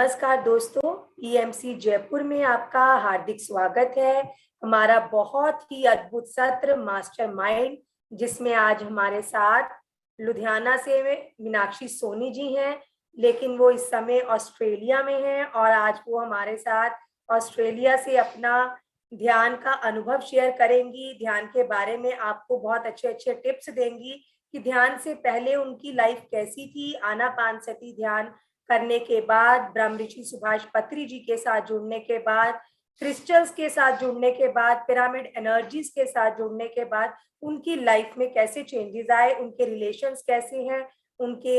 नमस्कार दोस्तों, ईएमसी जयपुर में आपका हार्दिक स्वागत है। हमारा बहुत ही अद्भुत सत्र मास्टरमाइंड, जिसमें आज हमारे साथ लुधियाना से मीनाक्षी सोनी जी हैं, लेकिन वो इस समय ऑस्ट्रेलिया में हैं और आज वो हमारे साथ ऑस्ट्रेलिया से अपना ध्यान का अनुभव शेयर करेंगी। ध्यान के बारे में आपको बहुत अच्छे अच्छे टिप्स देंगी कि ध्यान से पहले उनकी लाइफ कैसी थी, आनापानसती ध्यान करने के बाद, ब्रह्म ऋषि सुभाष पत्री जी के साथ जुड़ने के बाद, क्रिस्टल्स के साथ जुड़ने के बाद, पिरामिड एनर्जीज के साथ जुड़ने के बाद उनकी लाइफ में कैसे चेंजेस आए, उनके रिलेशंस कैसे हैं, उनके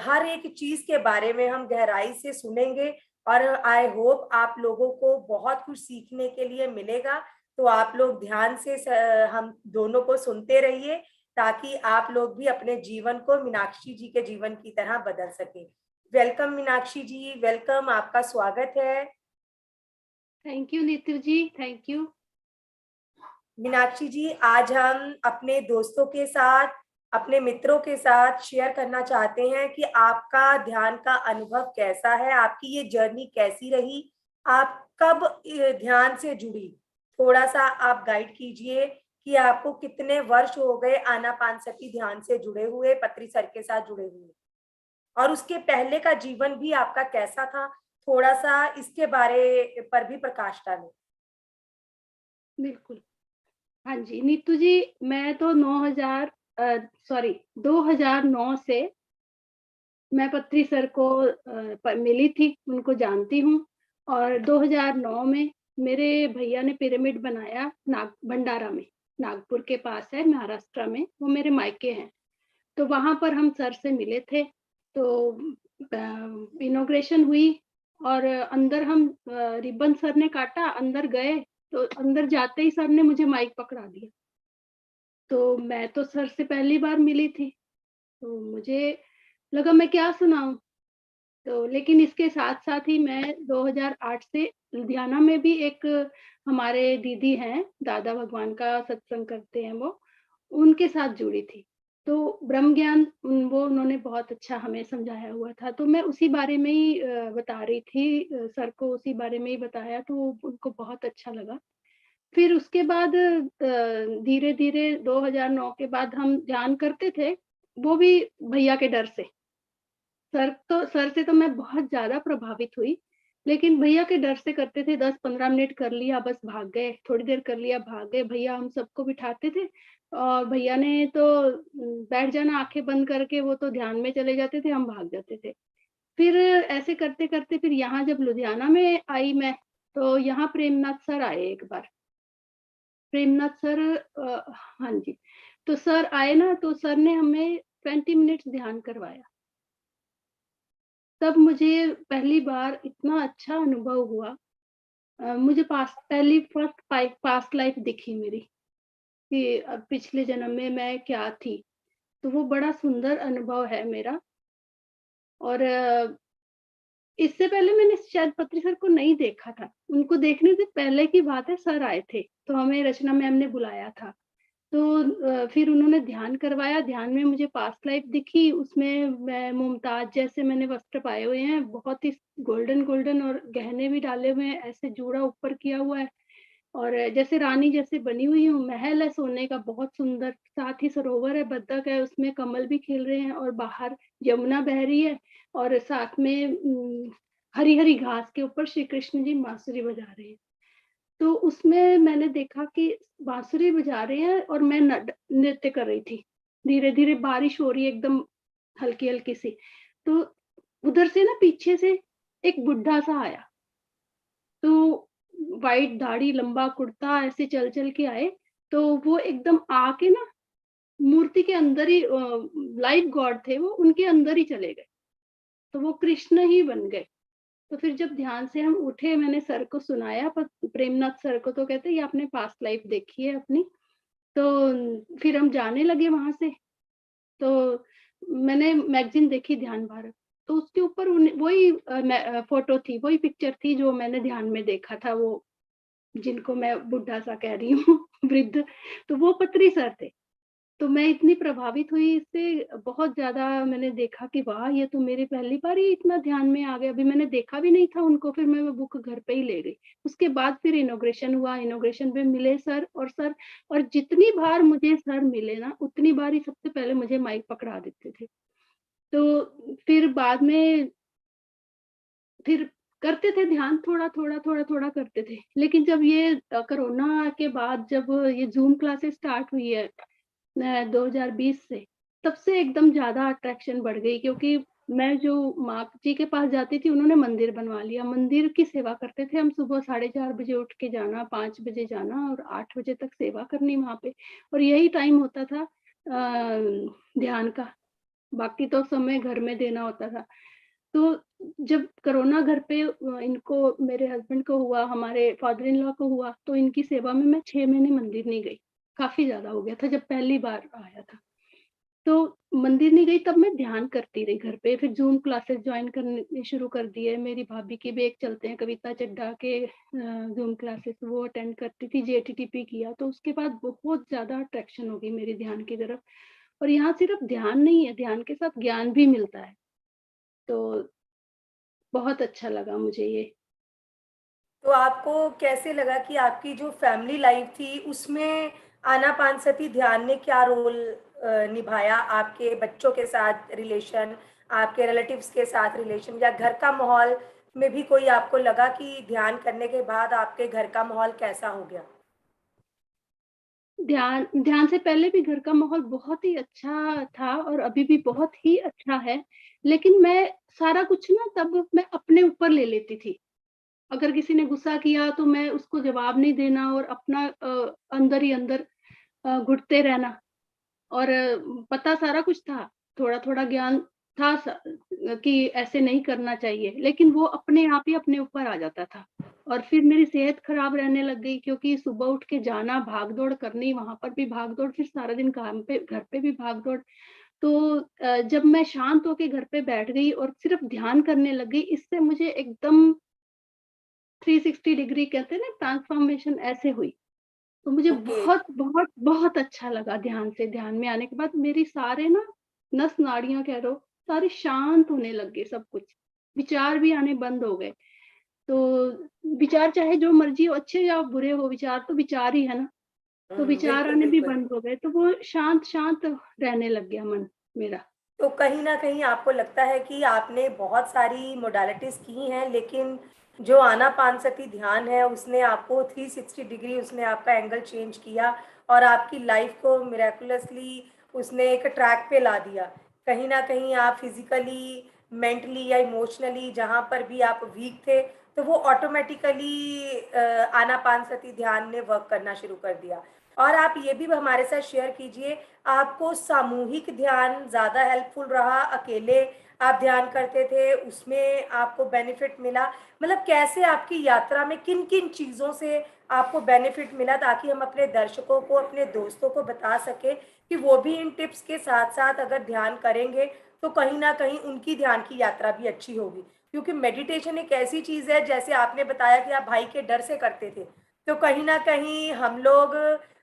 हर एक चीज के बारे में हम गहराई से सुनेंगे और आई होप आप लोगों को बहुत कुछ सीखने के लिए मिलेगा। तो आप लोग ध्यान से हम दोनों को सुनते रहिए ताकि आप लोग भी अपने जीवन को मीनाक्षी जी के जीवन की तरह बदल सके। वेलकम मीनाक्षी जी, वेलकम, आपका स्वागत है। Thank you Neetu ji, thank you. Meenakshi ji, आज हम अपने दोस्तों के साथ, अपने मित्रों के साथ शेयर करना चाहते हैं कि आपका ध्यान का अनुभव कैसा है, आपकी ये जर्नी कैसी रही, आप कब ध्यान से जुड़ी, थोड़ा सा आप गाइड कीजिए कि आपको कितने वर्ष हो गए आनापानसती ध्यान से जुड़े हुए, पत्री सर के साथ जुड़े हुए, और उसके पहले का जीवन भी आपका कैसा था, थोड़ा सा इसके बारे पर भी प्रकाश डालें। बिल्कुल। हाँ जी, नीतू जी, मैं तो 2009 से मैं पत्री सर को मिली थी, उनको जानती हूँ और 2009 में मेरे भैया ने पिरामिड बनाया भंडारा में, नागपुर के पास है, महाराष्ट्र में, वो मेरे मायके हैं। तो वहाँ पर हम सर से मिले थे, तो इनॉग्रेशन हुई और अंदर हम रिबन सर ने काटा, अंदर गए, तो अंदर जाते ही सर ने मुझे माइक पकड़ा दिया। तो मैं तो सर से पहली बार मिली थी, तो मुझे लगा मैं क्या सुनाऊँ? तो लेकिन इसके साथ-साथ ही मैं 2008 से लुधियाना में भी एक हमारे दीदी हैं, दादा भगवान का सत्संग करते हैं वो, उनके साथ जुड़ी थी। तो ब्रह्म ज्ञान वो उन्होंने बहुत अच्छा हमें समझाया हुआ था, तो मैं उसी बारे में ही बता रही थी, सर को उसी बारे में ही बताया, तो उनको बहुत अच्छा लगा। फिर उसके बाद धीरे-धीरे 2009 के बाद हम ध्यान करते थे, वो भी भैया के डर से। सर से तो मैं बहुत ज़्यादा प्रभावित हुई, लेकिन भैया के डर से करते थे, 10-15 मिनट कर लिया, बस भाग गए, थोड़ी देर कर लिया, भाग गए। भैया हम सबको बिठाते थे और भैया ने तो बैठ जाना आँखें बंद करके, वो तो ध्यान में चले जाते थे, हम भाग जाते थे। फिर ऐसे करते-करते फिर यहाँ जब लुधियाना में आई मैं, तो यहाँ प्रेमनाथ सर आए एक बार। प्रेमनाथ सर हाँ जी, तो सर आए ना, तो सर ने हमें 20 मिनट्स ध्यान करवाया। तब मुझे पहली बार इतना अच्छा अनुभव हुआ। मुझे पास्ट लाइफ दिखी मेरी कि पिछले जन्म में मैं क्या थी। तो वो बड़ा सुंदर अनुभव है मेरा और इससे पहले मैंने शायद पत्री सर को नहीं देखा था। उनको देखने से पहले की बात है, सर आए थे, तो हमें रचना मैम ने बुलाया था। तो फिर उन्होंने ध्यान करवाया, ध्यान में मुझे पास्ट लाइफ दिखी, उसमें मैं मुमताज़ जैसे मैंने वस्त्र पाए हुए हैं, बहुत ही गोल्डन-गोल्डन और गहने भी डाले हुए हैं, ऐसे जूड़ा ऊपर किया हुआ है और जैसे रानी जैसे बनी हुई हूँ, महल है सोने का बहुत सुंदर, साथ ही सरोवर है, बत्तख है, उसमें कमल भी खिल रहे हैं और बाहर यमुना बह रही है और साथ में हरी-हरी घास के ऊपर श्री कृष्ण जी बांसुरी बजा रहे हैं। तो उसमें मैंने देखा कि बांसुरी बजा रहे हैं और मैं नृत्य कर रही थी। धीरे-धीरे बारिश हो रही है एकदम हल्की-हल्की सी। तो उधर से ना पीछे से एक बुड्ढा-सा आया। तो व्हाइट दाढ़ी, लंबा कुर्ता ऐसे चल-चल के आए। तो वो एकदम आके ना मूर्ति के अंदर ही लाइव गॉड थे वो, उनके अंदर ही चले गए। तो वो कृष्ण ही बन गए। तो फिर जब ध्यान से हम उठे, मैंने सर को सुनाया प्रेमनाथ सर को, तो कहते ये आपने पास्ट लाइफ देखी है अपनी। तो फिर हम जाने लगे वहाँ से। तो मैंने मैगज़ीन देखी ध्यान भारत, तो उसके ऊपर वही फ़ोटो थी, वही पिक्चर थी जो मैंने ध्यान में देखा था, वो जिनको मैं बुड्ढा-सा कह रही हूँ वृद्ध, तो वो पत्री सर थे। तो मैं इतनी प्रभावित हुई इससे, बहुत ज़्यादा मैंने देखा कि वाह! ये तो मेरी पहली बार ही इतना ध्यान में आ गया, अभी मैंने देखा भी नहीं था उनको, फिर मैं वो बुक घर पे ही ले गई। उसके बाद फिर इनॉग्रेशन हुआ, इनॉग्रेशन पे मिले सर, और जितनी बार मुझे सर मिले ना, उतनी बार ही सबसे पहले मुझे माइक पकड़ा देते थे। तो फिर बाद में फिर करते थे ध्यान, थोड़ा-थोड़ा करते थे। लेकिन जब ये कोरोना के बाद जब ये ज़ूम क्लासेस स्टार्ट हुई है 2020 से, तब से एकदम ज़्यादा अट्रैक्शन बढ़ गई, क्योंकि मैं जो माँ जी के पास जाती थी, उन्होंने मंदिर बनवा लिया। मंदिर की सेवा करते थे हम, सुबह 4:30 बजे उठ के जाना, 5 बजे जाना और 8 बजे तक सेवा करनी वहाँ पे, और यही टाइम होता था ध्यान का। बाकी तो समय घर में देना होता था। तो जब कोरोना घर पे इनको, मेरे हस्बैंड को हुआ, हमारे फादर इन लॉ को हुआ, तो इनकी सेवा में मैं 6 महीने मंदिर नहीं गई। काफ़ी ज़्यादा हो गया था जब पहली बार आया था। तो मंदिर नहीं गई, तब मैं ध्यान करती रही घर पे, फिर ज़ूम क्लासेस जॉइन करने शुरू कर दिए। मेरी भाभी के भी एक चलते हैं, कविता चड्ढा के ज़ूम क्लासेस, वो अटेंड करती थी, जेटीटीपी किया। तो उसके बाद बहुत ज़्यादा अट्रैक्शन हो गई मेरी ध्यान की तरफ, और यहाँ सिर्फ ध्यान नहीं है, ध्यान के साथ ज्ञान भी मिलता है। तो बहुत अच्छा लगा मुझे ये। तो आपको कैसे लगा कि आपकी जो फैमिली लाइफ थी उसमें आनापानसती ध्यान ने क्या रोल निभाया? आपके बच्चों के साथ रिलेशन, आपके रिलेटिव्स के साथ रिलेशन, या घर का माहौल में भी कोई आपको लगा कि ध्यान करने के बाद आपके घर का माहौल कैसा हो गया? ध्यान ध्यान से पहले भी घर का माहौल बहुत ही अच्छा था और अभी भी बहुत ही अच्छा है। लेकिन मैं सारा कुछ ना तब मैं अपने ऊपर ले लेती थी। अगर किसी ने गुस्सा किया तो मैं उसको जवाब नहीं देना और अपना अंदर ही अंदर घुटते रहना, और पता सारा कुछ था, थोड़ा-थोड़ा ज्ञान था कि ऐसे नहीं करना चाहिए, लेकिन वो अपने आप ही अपने ऊपर आ जाता था। और फिर मेरी सेहत खराब रहने लग गई, क्योंकि सुबह उठ के जाना, भाग-दौड़ करनी, वहाँ पर भी भाग-दौड़, फिर सारा दिन काम पे, घर पे भी भाग-दौड़। तो जब मैं शांत होके घर पे बैठ गई और सिर्फ ध्यान करने लग गई, इससे मुझे एकदम 360 डिग्री कहते हैं ना, ट्रांसफॉर्मेशन ऐसे हुई। तो मुझे ओके। बहुत, बहुत, बहुत अच्छा लगा ध्यान से। ध्यान में आने के बाद मेरी सारे ना नस-नाड़ियाँ कह लो, सारे शांत होने लग गए सब कुछ। विचार भी आने बंद हो गए। तो विचार चाहे जो मर्ज़ी हो, अच्छे या बुरे हो, विचार तो विचार ही है ना। तो विचार बिल्कुल, आने भी बिल्कुल। बंद हो गए, तो वो शांत-शांत रहने लग गया मन मेरा। तो कहीं न कहीं आपको लगता है कि आपने बहुत सारी मोडालिटीज़ की हैं, लेकिन जो आनापानसती ध्यान है, उसने आपको 360 डिग्री, उसने आपका एंगल चेंज किया और आपकी लाइफ़ को मिरेकुलसली उसने एक ट्रैक पे ला दिया। कहीं न कहीं आप फिज़िकली, मेंटली या इमोशनली जहाँ पर भी आप वीक थे, तो वो ऑटोमैटिकली आनापानसती ध्यान ने वर्क करना शुरू कर दिया। और आप ये भी हमारे साथ शेयर कीजिए, आपको सामूहिक ध्यान ज़्यादा हेल्पफुल रहा, अकेले आप ध्यान करते थे, उसमें आपको बेनिफिट मिला? मतलब कैसे आपकी यात्रा में किन-किन चीज़ों से आपको बेनिफिट मिला, ताकि हम अपने दर्शकों को, अपने दोस्तों को बता सकें कि वो भी इन टिप्स के साथ-साथ अगर ध्यान करेंगे, तो कहीं न कहीं उनकी ध्यान की यात्रा भी अच्छी होगी। क्योंकि मेडिटेशन एक ऐसी चीज़ है, जैसे आपने बताया कि आप भाई के डर से करते थे, तो कहीं न कहीं हम लोग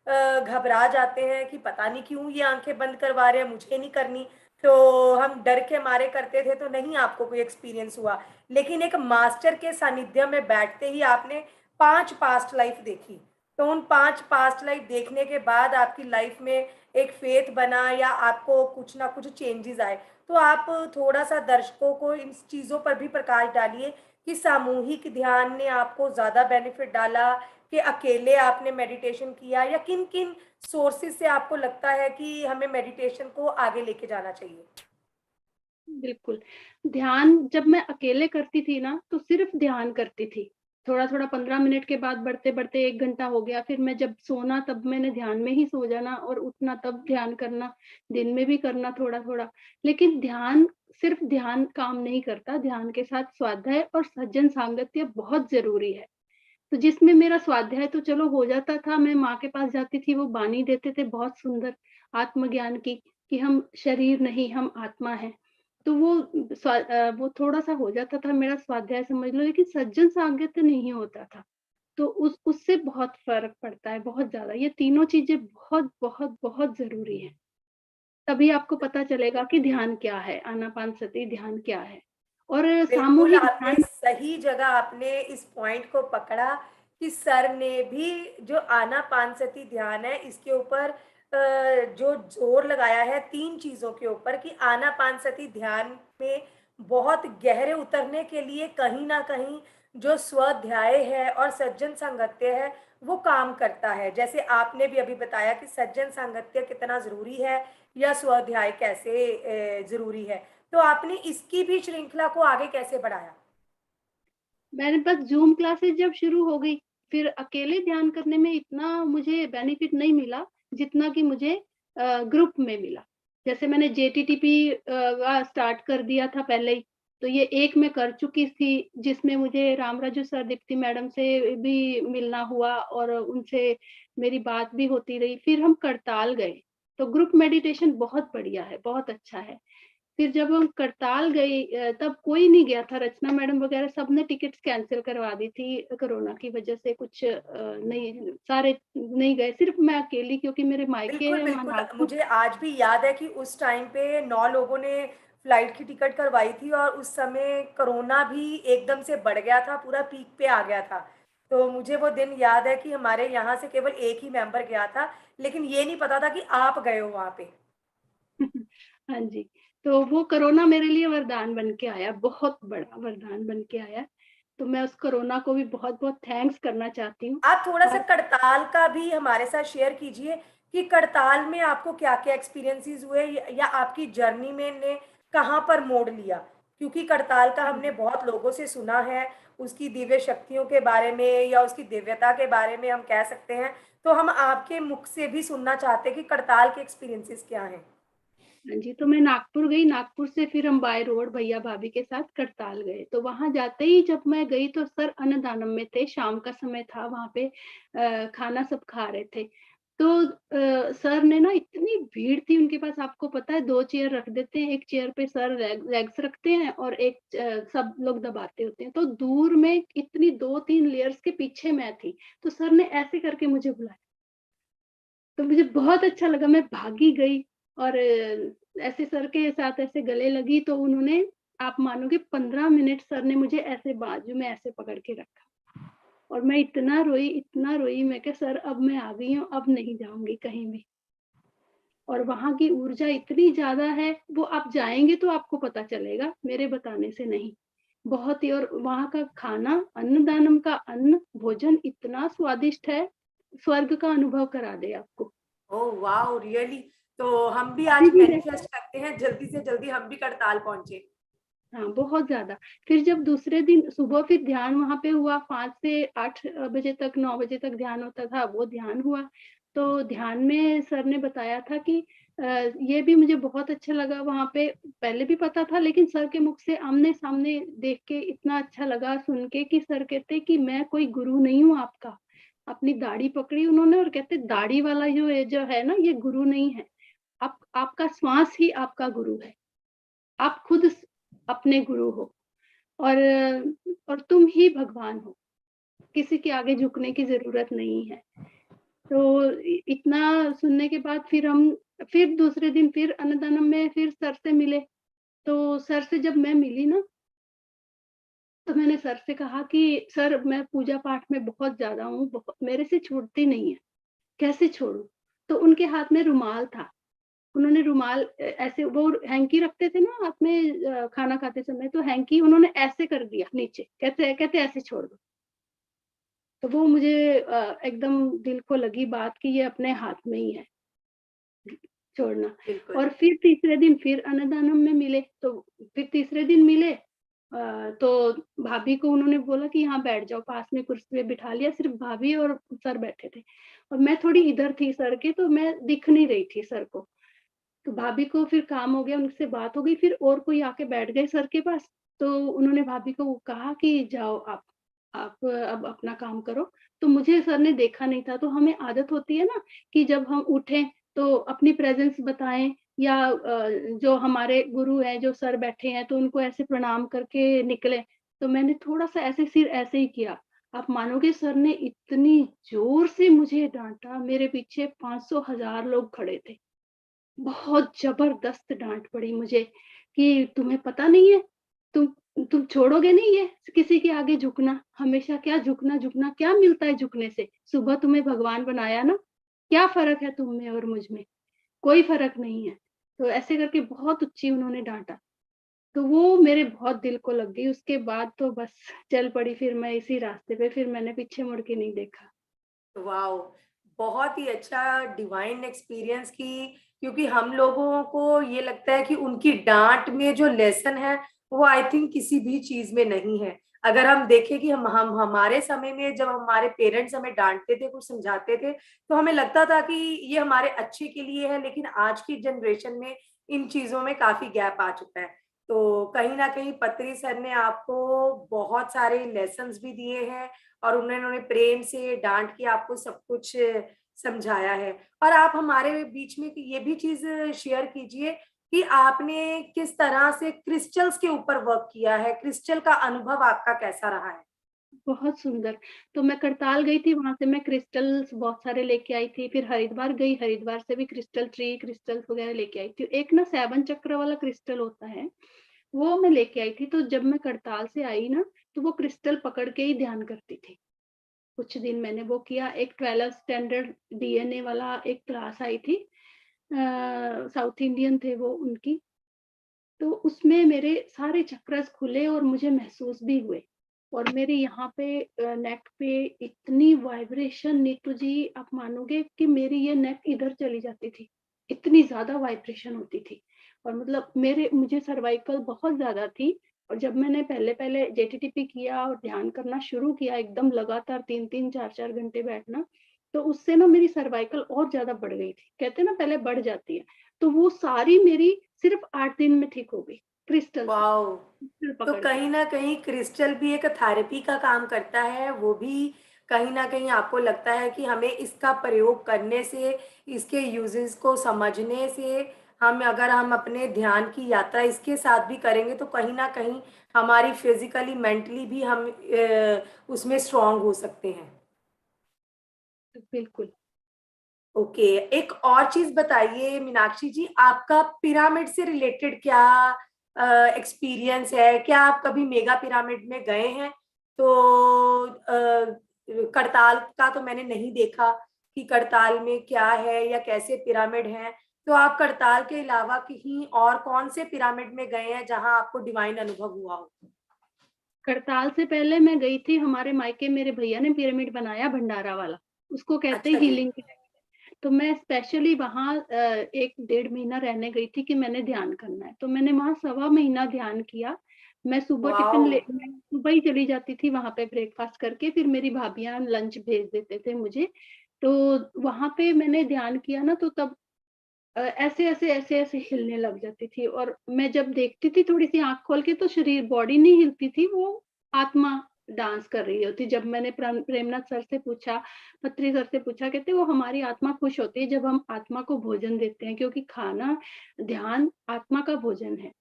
घबरा जाते हैं कि पता नहीं क्यों ये आंखें बंद करवा रहे हैं, मुझे नहीं करनी। तो हम डर के मारे करते थे, तो नहीं आपको कोई एक्सपीरियंस हुआ। लेकिन एक मास्टर के सानिध्य में बैठते ही आपने 5 पास्ट लाइफ देखी। तो उन 5 पास्ट लाइफ देखने के बाद आपकी लाइफ में एक फेथ बना, या आपको कुछ ना कुछ चेंजेस आए। तो आप थोड़ा-सा दर्शकों को इन चीज़ों पर भी प्रकाश डालिए कि सामूहिक ध्यान ने आपको ज़्यादा बेनिफिट डाला, कि अकेले आपने मेडिटेशन किया, या किन-किन सोर्सेज़ से आपको लगता है कि हमें मेडिटेशन को आगे लेके जाना चाहिए? बिल्कुल। ध्यान जब मैं अकेले करती थी ना, तो सिर्फ़ ध्यान करती थी। थोड़ा-थोड़ा 15 मिनट के बाद बढ़ते-बढ़ते 1 घंटा हो गया, फिर मैं जब सोना तब मैंने ध्यान में ही सो जाना और उठना तब ध्यान करना, दिन में भी करना थोड़ा-थोड़ा। लेकिन ध्यान, सिर्फ़ ध्यान काम नहीं करता, ध्यान के साथ स्वाध्याय और सज्जन सांगत्य बहुत ज़रूरी है। तो जिसमें मेरा स्वाध्याय तो चलो हो जाता था, मैं माँ के पास जाती थी, वो बानी देते थे बहुत सुंदर आत्मज्ञान की, कि हम शरीर नहीं, हम आत्मा हैं। तो वो थोड़ा-सा हो जाता था मेरा स्वाध्याय समझ लो, लेकिन सज्जन सामंजस्य नहीं होता था। तो उससे बहुत फ़र्क पड़ता है, बहुत ज़्यादा। ये तीनों चीज़ें बहुत, बहुत, बहुत ज़रूरी हैं। तभी आपको पता चलेगा कि ध्यान क्या है, आनापानसति ध्यान क्या है। और बिल्कुल, सामूहिक आपने ध्यान। सही जगह आपने इस पॉइंट को पकड़ा कि सर ने भी जो आनापानसती ध्यान है इसके ऊपर जो जोर लगाया है तीन चीजों के ऊपर कि आनापानसती ध्यान में बहुत गहरे उतरने के लिए कहीं ना कहीं जो स्वाध्याय है और सज्जन सांगत्य है वो काम करता है। जैसे आपने भी अभी बताया कि सज्जन सांगत्य कितना जरूरी है या स्वाध्याय कैसे जरूरी है। तो आपने इसकी भी श्रृंखला को आगे कैसे बढ़ाया? मेरे पास ज़ूम क्लासेस जब शुरू हो गई, फिर अकेले ध्यान करने में इतना मुझे बेनिफिट नहीं मिला, जितना कि मुझे ग्रुप में मिला। जैसे मैंने जेटीटीपी स्टार्ट कर दिया था पहले ही, तो ये एक मैं कर चुकी थी, जिसमें मुझे रामराजू सर, दीप्ति मैडम से भी मिलना हुआ और उनसे मेरी बात भी होती रही। फिर हम करताल गए, तो ग्रुप मेडिटेशन बहुत बढ़िया है, बहुत अच्छा है। फिर जब हम करताल गए तब कोई नहीं गया था, रचना मैडम वगैरह सबने टिकट्स कैंसल करवा दी थी कोरोना की वजह से, कुछ नहीं, सारे नहीं गए, सिर्फ मैं अकेली, क्योंकि मेरे मायके बिल्कुल, है वहाँ बिल्कुल। नागपुर। मुझे आज भी याद है कि उस टाइम पे 9 लोगों ने फ्लाइट की टिकट करवाई थी और उस समय कोरोना भी एकदम से बढ़ गया था, पूरा पीक पे आ गया था। तो मुझे वो दिन याद है कि हमारे यहाँ से केवल एक ही मेंबर गया था, लेकिन ये नहीं पता था कि आप गए हो वहाँ पे। हाँ जी, तो वो कोरोना मेरे लिए वरदान बन के आया, बहुत बड़ा वरदान बन के आया। तो मैं उस कोरोना को भी बहुत-बहुत थैंक्स करना चाहती हूँ। आप थोड़ा-सा और करताल का भी हमारे साथ शेयर कीजिए कि करताल में आपको क्या-क्या एक्सपीरियंसेस हुए या आपकी जर्नी में ने कहाँ पर मोड़ लिया? क्योंकि करताल का हमने बहुत लोगों से सुना है, उसकी दिव्य शक्तियों के बारे में या उसकी दिव्यता के बारे में हम कह सकते हैं। तो हम आपके मुख से भी सुनना चाहते हैं कि करताल के एक्सपीरियंसेस क्या हैं? हाँ जी, तो मैं नागपुर गई, नागपुर से फिर हम बाय रोड भैया-भाभी के साथ करताल गए। तो वहाँ जाते ही जब मैं गई तो सर अन्नदानम में थे, शाम का समय था, वहाँ पे खाना सब खा रहे थे। तो सर ने ना, इतनी भीड़ थी उनके पास, आपको पता है 2 चेयर रख देते हैं, एक चेयर पे सर लेग्स रखते हैं और एक सब लोग दबाते होते हैं। तो दूर में इतनी 2-3 लेयर्स के पीछे मैं थी, तो सर ने ऐसे करके मुझे बुलाया। तो मुझे बहुत अच्छा लगा, मैं भागी गई और ऐसे सर के साथ ऐसे गले लगी, तो उन्होंने, आप मानोगे 15 मिनट सर ने मुझे ऐसे बाजू में ऐसे पकड़ के रखा और मैं इतना रोई, मैं कहा सर अब मैं आ गई हूँ, अब नहीं जाऊँगी कहीं भी। और वहाँ की ऊर्जा इतनी ज़्यादा है, वो आप जाएँगे तो आपको पता चलेगा, मेरे बताने से नहीं। बहुत ही, और वहाँ का खाना, अन्नदानम का अन्न, भोजन इतना स्वादिष्ट है, स्वर्ग का अनुभव करा दे आपको। Oh wow! रियली? तो हम भी अभी आज भी मैनिफेस्ट करते हैं जल्दी से जल्दी हम भी करताल पहुँचे। हाँ, बहुत ज़्यादा। फिर जब दूसरे दिन सुबह फिर ध्यान वहाँ पे हुआ, 5 से 8 बजे तक, 9 बजे तक ध्यान होता था, वो ध्यान हुआ। तो ध्यान में सर ने बताया था कि ये भी मुझे बहुत अच्छा लगा वहाँ पे, पहले भी पता था, लेकिन सर के मुख से आमने-सामने देख के इतना अच्छा लगा सुन के कि सर कहते कि मैं कोई गुरु नहीं हूँ आपका। अपनी दाढ़ी पकड़ी उन्होंने और कहते दाढ़ी वाला जो है ना, ये गुरु नहीं है। आपका श्वास ही आपका गुरु है। आप खुद अपने गुरु हो और तुम ही भगवान हो, किसी के आगे झुकने की ज़रूरत नहीं है। तो इतना सुनने के बाद फिर दूसरे दिन फिर अन्नदानम में फिर सर से मिले। तो सर से जब मैं मिली ना, तो मैंने सर से कहा कि सर मैं पूजा पाठ में बहुत ज़्यादा हूँ, मेरे से छूटती नहीं है, कैसे छोड़ूँ? तो उनके हाथ में रुमाल था। उन्होंने रुमाल ऐसे, वो हैंकी रखते थे ना हाथ में खाना खाते समय, तो हैंकी उन्होंने ऐसे कर दिया नीचे, कहते कहते ऐसे छोड़ दो। तो वो मुझे एकदम दिल को लगी बात कि ये अपने हाथ में ही है छोड़ना। बिल्कुल। और फिर तीसरे दिन फिर अन्नदानम में मिले, तो फिर तीसरे दिन मिले तो भाभी को उन्होंने बोला कि यहाँ बैठ जाओ, पास में कुर्सी पे बिठा लिया, सिर्फ भाभी और सर बैठे थे और मैं थोड़ी इधर थी सर के, तो मैं दिख नहीं रही थी सर को। तो भाभी को फिर काम हो गया, उनसे बात हो गई, फिर और कोई आके बैठ गए सर के पास। तो उन्होंने भाभी को कहा कि जाओ आप अब अपना काम करो। तो मुझे सर ने देखा नहीं था, तो हमें आदत होती है ना कि जब हम उठें तो अपनी प्रेज़ेंस बताएँ या जो हमारे गुरु हैं, जो सर बैठे हैं, तो उनको ऐसे प्रणाम करके निकलें। तो मैंने थोड़ा-सा ऐसे सिर ऐसे ही किया। आप मानोगे सर ने इतनी ज़ोर से मुझे डाँटा, मेरे पीछे 500 हज़ार लोग खड़े थे। बहुत जबरदस्त डाँट पड़ी मुझे कि तुम्हें पता नहीं है? तुम छोड़ोगे नहीं ये किसी के आगे झुकना? हमेशा क्या झुकना, क्या मिलता है झुकने से? सुबह तुम्हें भगवान बनाया ना, क्या फ़र्क है तुम में और मुझ में? कोई फ़र्क नहीं है। तो ऐसे करके बहुत ऊँची उन्होंने डाँटा। तो वो मेरे बहुत दिल को लग गई, उसके बाद तो बस चल पड़ी फिर मैं इसी रास्ते पे, फिर मैंने पीछे मुड़ के नहीं देखा। वाओ! बहुत ही अच्छा डिवाइन एक्सपीरियंस की, क्योंकि हम लोगों को ये लगता है कि उनकी डाँट में जो लेसन है, वो आई थिंक किसी भी चीज़ में नहीं है। अगर हम देखें कि हम हमारे समय में जब हमारे पेरेंट्स हमें डाँटते थे, कुछ समझाते थे, तो हमें लगता था कि ये हमारे अच्छे के लिए है, लेकिन आज की जनरेशन में इन चीज़ों में काफ़ी गैप आ चुका है। तो कहीं न कहीं पत्री सर ने आपको बहुत सारे लेसन्स भी दिए हैं और उन्होंने प्रेम से डाँट के आपको सब कुछ समझाया है। और आप हमारे बीच में ये भी चीज़ शेयर कीजिए कि आपने किस तरह से क्रिस्टल्स के ऊपर वर्क किया है? क्रिस्टल का अनुभव आपका कैसा रहा है? बहुत सुंदर। तो मैं करताल गई थी, वहाँ से मैं क्रिस्टल्स बहुत सारे लेके आई थी, फिर हरिद्वार गई, हरिद्वार से भी क्रिस्टल ट्री, क्रिस्टल्स वगैरह लेके आई थी। एक ना 7 चक्र वाला क्रिस्टल होता है, वो मैं लेके आई थी, तो जब मैं करताल से आई ना, तो वो क्रिस्टल पकड़ के ही ध्यान करती थी। कुछ दिन मैंने वो किया, एक 12th स्टैंडर्ड डीएनए वाला एक क्लास आई थी, साउथ इंडियन थे वो उनकी, तो उसमें मेरे सारे चक्रास खुले और मुझे महसूस भी हुए। और मेरे यहाँ पे नेक पे इतनी वाइब्रेशन, नीतू जी आप मानोगे कि मेरी ये नेक इधर चली जाती थी, इतनी ज़्यादा वाइब्रेशन होती थी। और मतलब मुझे सर्वाइकल बहुत ज़्यादा थी। और जब मैंने पहले-पहले जेटीटीपी किया और ध्यान करना शुरू किया एकदम लगातार 3-3 4-4 घंटे बैठना, तो उससे ना मेरी सर्वाइकल और ज़्यादा बढ़ गई थी। कहते हैं ना पहले बढ़ जाती है, तो वो सारी मेरी सिर्फ़ 8 दिन में ठीक हो गई, क्रिस्टल से, वॉव! क्रिस्टल तो पकड़ के। कहीं न कहीं क्रिस्टल भी एक थेरेपी का काम करता है, वो भी कहीं न कहीं आपको लगता है कि हमें इसका प्रयोग करने से, इसके यूज़ेज़ को समझने से, हम अपने ध्यान की यात्रा इसके साथ भी करेंगे, तो कहीं न कहीं हमारी फिज़िकली, मेंटली भी हम उसमें स्ट्रॉन्ग हो सकते हैं। बिल्कुल। ओके, एक और चीज़ बताइए मीनाक्षी जी, आपका पिरामिड से रिलेटेड क्या एक्सपीरियंस है? क्या आप कभी मेगा पिरामिड में गए हैं? तो करताल का तो मैंने नहीं देखा कि करताल में क्या है या कैसे पिरामिड हैं। तो आप करताल के अलावा कहीं और कौन से पिरामिड में गए हैं जहाँ आपको डिवाइन अनुभव हुआ हो? करताल से पहले मैं गई थी, हमारे मायके मेरे भैया ने पिरामिड बनाया भंडारा वाला, उसको कहते हैं अच्छा जी। Healing pyramid. तो मैं स्पेशली वहाँ 1 डेढ़ महीना रहने गई थी कि मैंने ध्यान करना है, तो मैंने वहाँ सवा महीना ध्यान किया। वॉव! मैं सुबह ही चली जाती थी वहाँ पे ब्रेकफ़ास्ट करके, फिर मेरी भाभियाँ लंच भेज देते थे मुझे। तो वहाँ पे मैंने ध्यान किया ना, तो तब ऐसे-ऐसे हिलने लग जाती थी। और मैं जब देखती थी थोड़ी-सी आँख खोल के, तो शरीर बॉडी नहीं हिलती थी, वो आत्मा डांस कर रही होती। जब मैंने प्रेमनाथ सर से पूछा, पत्री सर से पूछा, कहते वो हमारी आत्मा खुश होती है जब हम आत्मा को भोजन देते हैं, क्योंकि खाना, ध्यान आत्मा का भोजन है।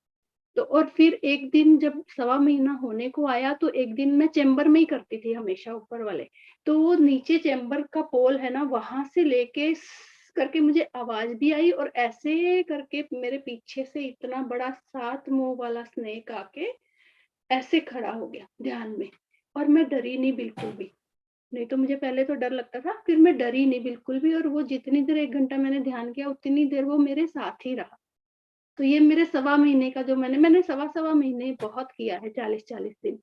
तो और फिर एक दिन जब सवा महीना होने को आया, तो एक दिन मैं चैम्बर में ही करती थी हमेशा ऊपर वाले। तो वो नीचे चैम्बर का पोल है ना, वहाँ से लेके करके मुझे आवाज़ भी आई, और ऐसे करके मेरे पीछे से इतना बड़ा 7 मुँह वाला स्नेक आके ऐसे खड़ा हो गया ध्यान में। और मैं डरी नहीं बिल्कुल भी। नहीं तो मुझे पहले तो डर लगता था, फिर मैं डरी नहीं बिल्कुल भी, और वो जितनी देर 1 घंटा मैंने ध्यान किया, उतनी देर वो मेरे साथ ही रहा। तो ये मेरे सवा महीने का जो मैंने सवा-सवा महीने बहुत किया है, 40-40 दिन।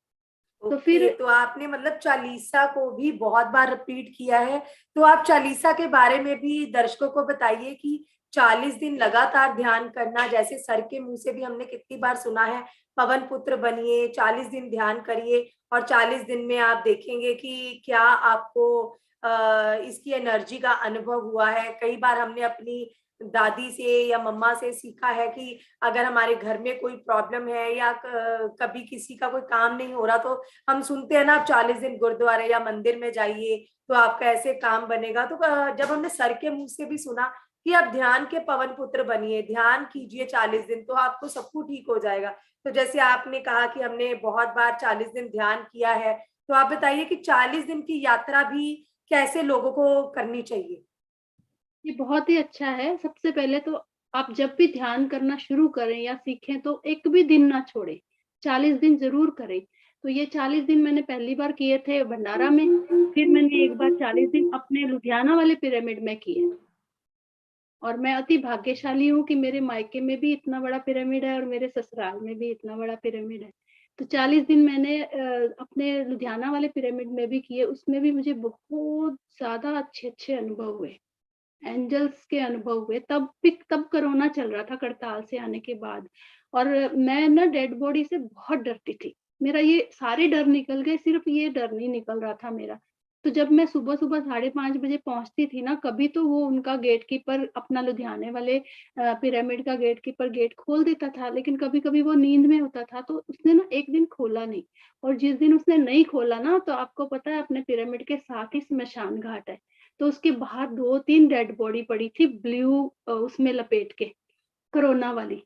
तो ओके, फिर तो आपने मतलब चालीसा को भी बहुत बार रिपीट किया है। तो आप चालीसा के बारे में भी दर्शकों को बताइए कि 40 दिन लगातार ध्यान करना, जैसे सर के मुँह से भी हमने कितनी बार सुना है, पवन पुत्र बनिए, 40 दिन ध्यान करिए और 40 दिन में आप देखेंगे कि क्या आपको इसकी एनर्जी का अनुभव हुआ है। कई बार हमने अपनी दादी से या मम्मा से सीखा है कि अगर हमारे घर में कोई प्रॉब्लम है या कभी किसी का कोई काम नहीं हो रहा, तो हम सुनते हैं ना, आप 40 दिन गुरुद्वारे या मंदिर में जाइए तो आपका ऐसे काम बनेगा। तो जब हमने सर के मुंह से भी सुना कि आप ध्यान के पवन पुत्र बनिए, ध्यान कीजिए 40 दिन तो आपको सब कुछ ठीक हो जाएगा। तो जैसे आपने कहा कि हमने बहुत बार 40 दिन ध्यान किया है, तो आप बताइए कि 40 दिन की यात्रा भी कैसे लोगों को करनी चाहिए? ये बहुत ही अच्छा है। सबसे पहले तो आप जब भी ध्यान करना शुरू करें या सीखें तो एक भी दिन ना छोड़ें, 40 दिन ज़रूर करें। तो ये 40 दिन मैंने पहली बार किए थे भंडारा में, फिर मैंने एक बार 40 दिन अपने लुधियाना वाले पिरामिड में किए। और मैं अति भाग्यशाली हूँ कि मेरे मायके में भी इतना बड़ा पिरामिड है और मेरे ससुराल में भी इतना बड़ा पिरामिड है। तो 40 दिन मैंने अपने लुधियाना वाले पिरामिड में भी किए, उसमें भी मुझे बहुत ज़्यादा अच्छे-अच्छे अनुभव हुए। एंजल्स के अनुभव हुए, तब कोरोना चल रहा था करताल से आने के बाद। और मैं ना डेड बॉडी से बहुत डरती थी। मेरा ये सारे डर निकल गए, सिर्फ़ ये डर नहीं निकल रहा था मेरा। तो जब मैं सुबह-सुबह 5:30 बजे पहुँचती थी ना, कभी तो वो उनका गेट कीपर अपना लुधियाने वाले पिरामिड का गेट कीपर गेट खोल देता था, लेकिन कभी-कभी वो नींद में होता था, तो उसने ना एक दिन खोला नहीं। और जिस दिन उसने नहीं खोला ना, तो आपको पता है अपने पिरामिड के साथ ही श्मशान घाट है। तो उसके बाहर 2-3 डेड बॉडी पड़ी थी ब्लू उसमें लपेट के, कोरोना वाली।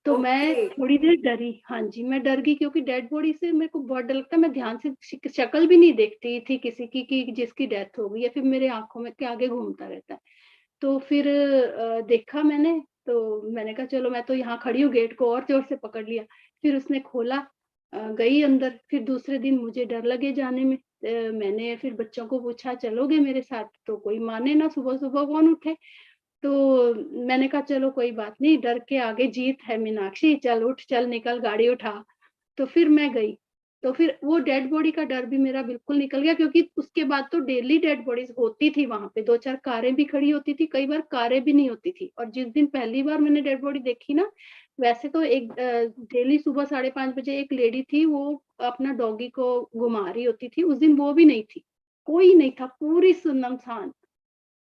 तो मैं ओके। थोड़ी देर डरी, हाँ जी, मैं डर गई क्योंकि डेड बॉडी से मेरे को बहुत डर लगता है, मैं ध्यान से शक्ल भी नहीं देखती थी किसी की कि जिसकी डेथ हो गई है, फिर मेरे आँखों में के आगे घूमता रहता है। तो फिर देखा मैंने, तो मैंने कहा चलो मैं तो यहाँ खड़ी हूँ, गेट को और ज़ोर से पकड़ लिया। फिर उसने खोला, गई अंदर, फिर दूसरे दिन मुझे डर लगे जाने में। मैंने फिर बच्चों को पूछा चलोगे मेरे साथ? तो कोई माने ना, सुबह-सुबह कौन उठे? तो मैंने कहा चलो कोई बात नहीं, डर के आगे जीत है मीनाक्षी, चल उठ, चल निकल गाड़ी उठा। तो फिर मैं गई। तो फिर वो डेड बॉडी का डर भी मेरा बिल्कुल निकल गया क्योंकि उसके बाद तो डेली डेड बॉडीज़ होती थी वहाँ पे, 2-4 कारें भी खड़ी होती थी, कई बार कारें भी नहीं होती थी। और जिस दिन पहली बार मैंने डेड बॉडी देखी ना, वैसे तो एक डेली सुबह 5:30 बजे एक लेडी थी, वो अपना डॉगी को घुमा रही होती थी, उस दिन वो भी नहीं थी। कोई नहीं था, पूरी सुनमसान।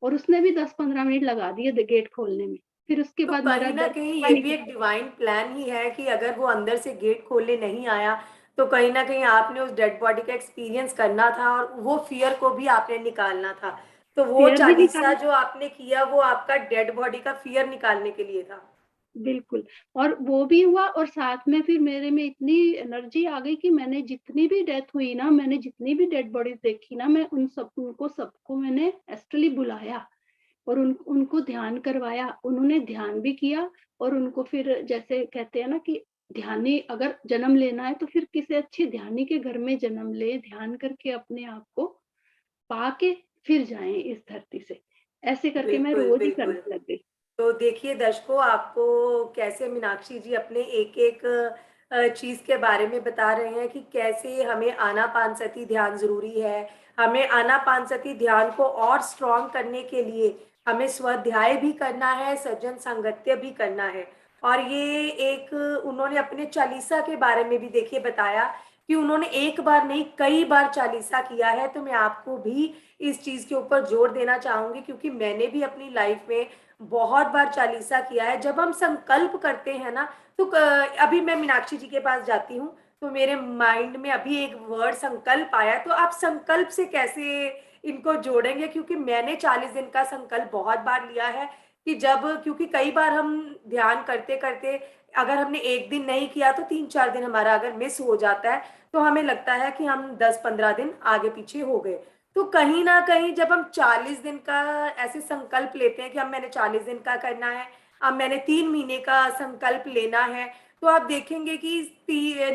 और उसने भी 10-15 मिनट लगा दिए द गेट खोलने में। फिर उसके तो बाद मेरा कहीं न डर कहीं पूरा ये भी निकल एक गया। डिवाइन प्लान ही है कि अगर वो अंदर से गेट खोलने नहीं आया, तो कहीं न कहीं आपने उस डेड बॉडी का एक्सपीरियंस करना था और वो फ़ियर को भी आपने निकालना था। तो वो फेयर भी चालीसा निकाला, जो आपने किया वो आपका डेड बॉडी का फ़ियर निकालने के लिए था। बिल्कुल। और वो भी हुआ और साथ में फिर मेरे में इतनी एनर्जी आ गई कि मैंने जितनी भी डेथ हुई ना, मैंने जितनी भी डेड बॉडीज़ देखी ना, मैं उनको सबको मैंने एस्ट्रली बुलाया और उनको ध्यान करवाया। उन्होंने ध्यान भी किया और उनको फिर जैसे कहते हैं ना कि ध्यानी अगर जन्म लेना है तो फिर किसी अच्छे ध्यानी के घर में जन्म लें, ध्यान करके अपने आप को पाके फिर जाएँ इस धरती से। ऐसे करके मैं बिल्कुल, रोज़ ही बिल्कुल। करने लग गई। तो देखिए दर्शकों, आपको कैसे मीनाक्षी जी अपने एक-एक चीज़ के बारे में बता रहे हैं कि कैसे हमें आनापानसती ध्यान ज़रूरी है। हमें आनापानसती ध्यान को और स्ट्रॉन्ग करने के लिए हमें स्वाध्याय भी करना है, सज्जन सांगत्य भी करना है। और ये एक उन्होंने अपने चालीसा के बारे में भी देखिए बताया कि उन्होंने एक बार नहीं कई बार चालीसा किया है। तो मैं आपको भी इस चीज़ के ऊपर जोर देना चाहूँगी क्योंकि मैंने भी अपनी लाइफ में बहुत बार चालीसा किया है। जब हम संकल्प करते हैं ना, तो अभी मैं मीनाक्षी जी के पास जाती हूँ, तो मेरे माइंड में अभी एक वर्ड संकल्प आया। तो आप संकल्प से कैसे इनको जोड़ेंगे? क्योंकि मैंने 40 दिन का संकल्प बहुत बार लिया है कि जब क्योंकि कई बार हम ध्यान करते करते अगर हमने एक दिन नहीं किया तो 3-4 दिन हमारा अगर मिस हो जाता है, तो हमें लगता है कि हम 10-15 दिन आगे पीछे हो गए। तो कहीं न कहीं जब हम 40 दिन का ऐसे संकल्प लेते हैं कि अब मैंने 40 दिन का करना है, अब मैंने 3 महीने का संकल्प लेना है, तो आप देखेंगे कि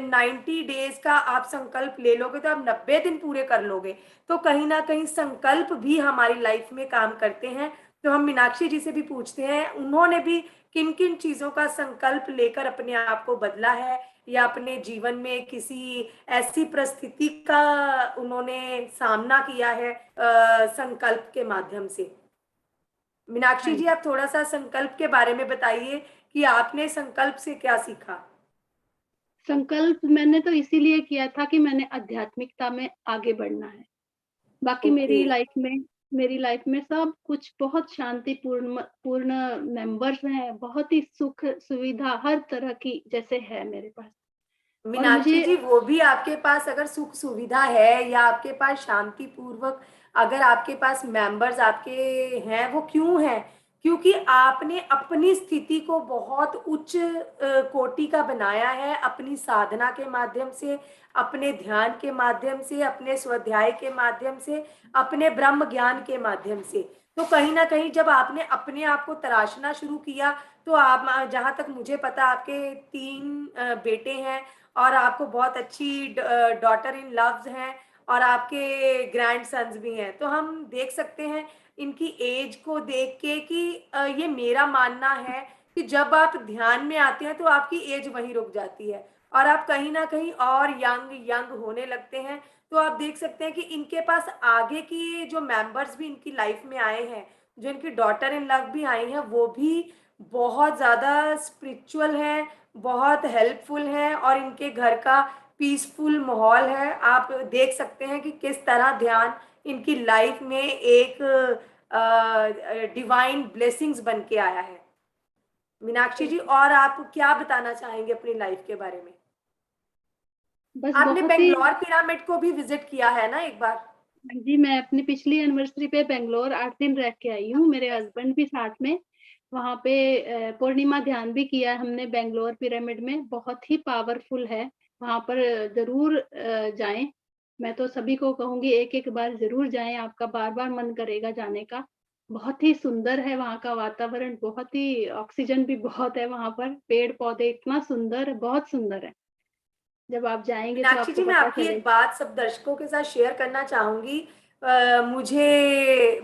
90 डेज़ का आप संकल्प ले लोगे तो आप 90 दिन पूरे कर लोगे। तो कहीं न कहीं संकल्प भी हमारी लाइफ में काम करते हैं। तो हम मीनाक्षी जी से भी पूछते हैं, उन्होंने भी किन-किन चीज़ों का संकल्प लेकर अपने आप को बदला है या अपने जीवन में किसी ऐसी परिस्थिति का उन्होंने सामना किया है संकल्प के माध्यम से। मीनाक्षी हाँ जी, जी। आप थोड़ा-सा संकल्प के बारे में बताइए कि आपने संकल्प से क्या सीखा? संकल्प मैंने तो इसीलिए किया था कि मैंने आध्यात्मिकता में आगे बढ़ना है। बाकी ओके। मेरी लाइफ में सब कुछ बहुत शांतिपूर्ण पूर्ण मेंबर्स हैं, बहुत ही सुख सुविधा हर तरह की जैसे है मेरे पास। और मीनाक्षी मुझे जी, वो भी आपके पास अगर सुख सुविधा है या आपके पास शांति पूर्वक अगर आपके पास मेंबर्स आपके हैं, वो क्यों हैं? क्योंकि आपने अपनी स्थिति को बहुत उच्च कोटि का बनाया है अपनी साधना के माध्यम से, अपने ध्यान के माध्यम से, अपने स्वाध्याय के माध्यम से, अपने ब्रह्म ज्ञान के माध्यम से। तो कहीं ना कहीं जब आपने अपने आप को तराशना शुरू किया, तो आप, जहाँ तक मुझे पता, आपके 3 बेटे हैं और आपको बहुत अच्छी डॉटर इन लव्स हैं और आपके ग्रैंड सन्स भी हैं। तो हम देख सकते हैं इनकी एज को देख के कि ये मेरा मानना है कि जब आप ध्यान में आते हैं तो आपकी एज वहीं रुक जाती है और आप कहीं ना कहीं और यंग यंग होने लगते हैं। तो आप देख सकते हैं कि इनके पास आगे की जो मेंबर्स भी इनकी लाइफ में आए हैं, जो इनकी डॉटर इन लव भी आई हैं, वो भी बहुत ज़्यादा स्पिरिचुअल हैं, बहुत हेल्पफुल हैं और इनके घर का पीसफुल माहौल है। आप देख सकते हैं कि किस तरह ध्यान इनकी लाइफ में एक डिवाइन ब्लेसिंग्स बन के आया है। मीनाक्षी जी, और आप क्या बताना चाहेंगे अपनी लाइफ के बारे में? बस आपने बहुत ही। बेंगलोर पिरामिड को भी विजिट किया है ना एक बार? हाँ जी, मैं अपनी पिछली एनिवर्सरी पे बेंगलोर 8 दिन रह के आई हूँ, मेरे हस्बैंड भी साथ में। वहाँ पे पूर्णिमा ध्यान भी किया है हमने बेंगलोर पिरामिड में, बहुत ही पावरफुल है। वहाँ पर ज़रूर जाएँ। मैं तो सभी को कहूँगी एक-एक बार ज़रूर जाएँ, आपका बार-बार मन करेगा जाने का। बहुत ही सुंदर है वहाँ का वातावरण, बहुत ही ऑक्सीजन भी बहुत है वहाँ पर, पेड़-पौधे इतना सुंदर है, बहुत सुंदर है। जब आप जाएँगे तो मीनाक्षी आपको जी, मैं पता आपकी एक चलेगा। बात सब दर्शकों के साथ शेयर करना चाहूंगी।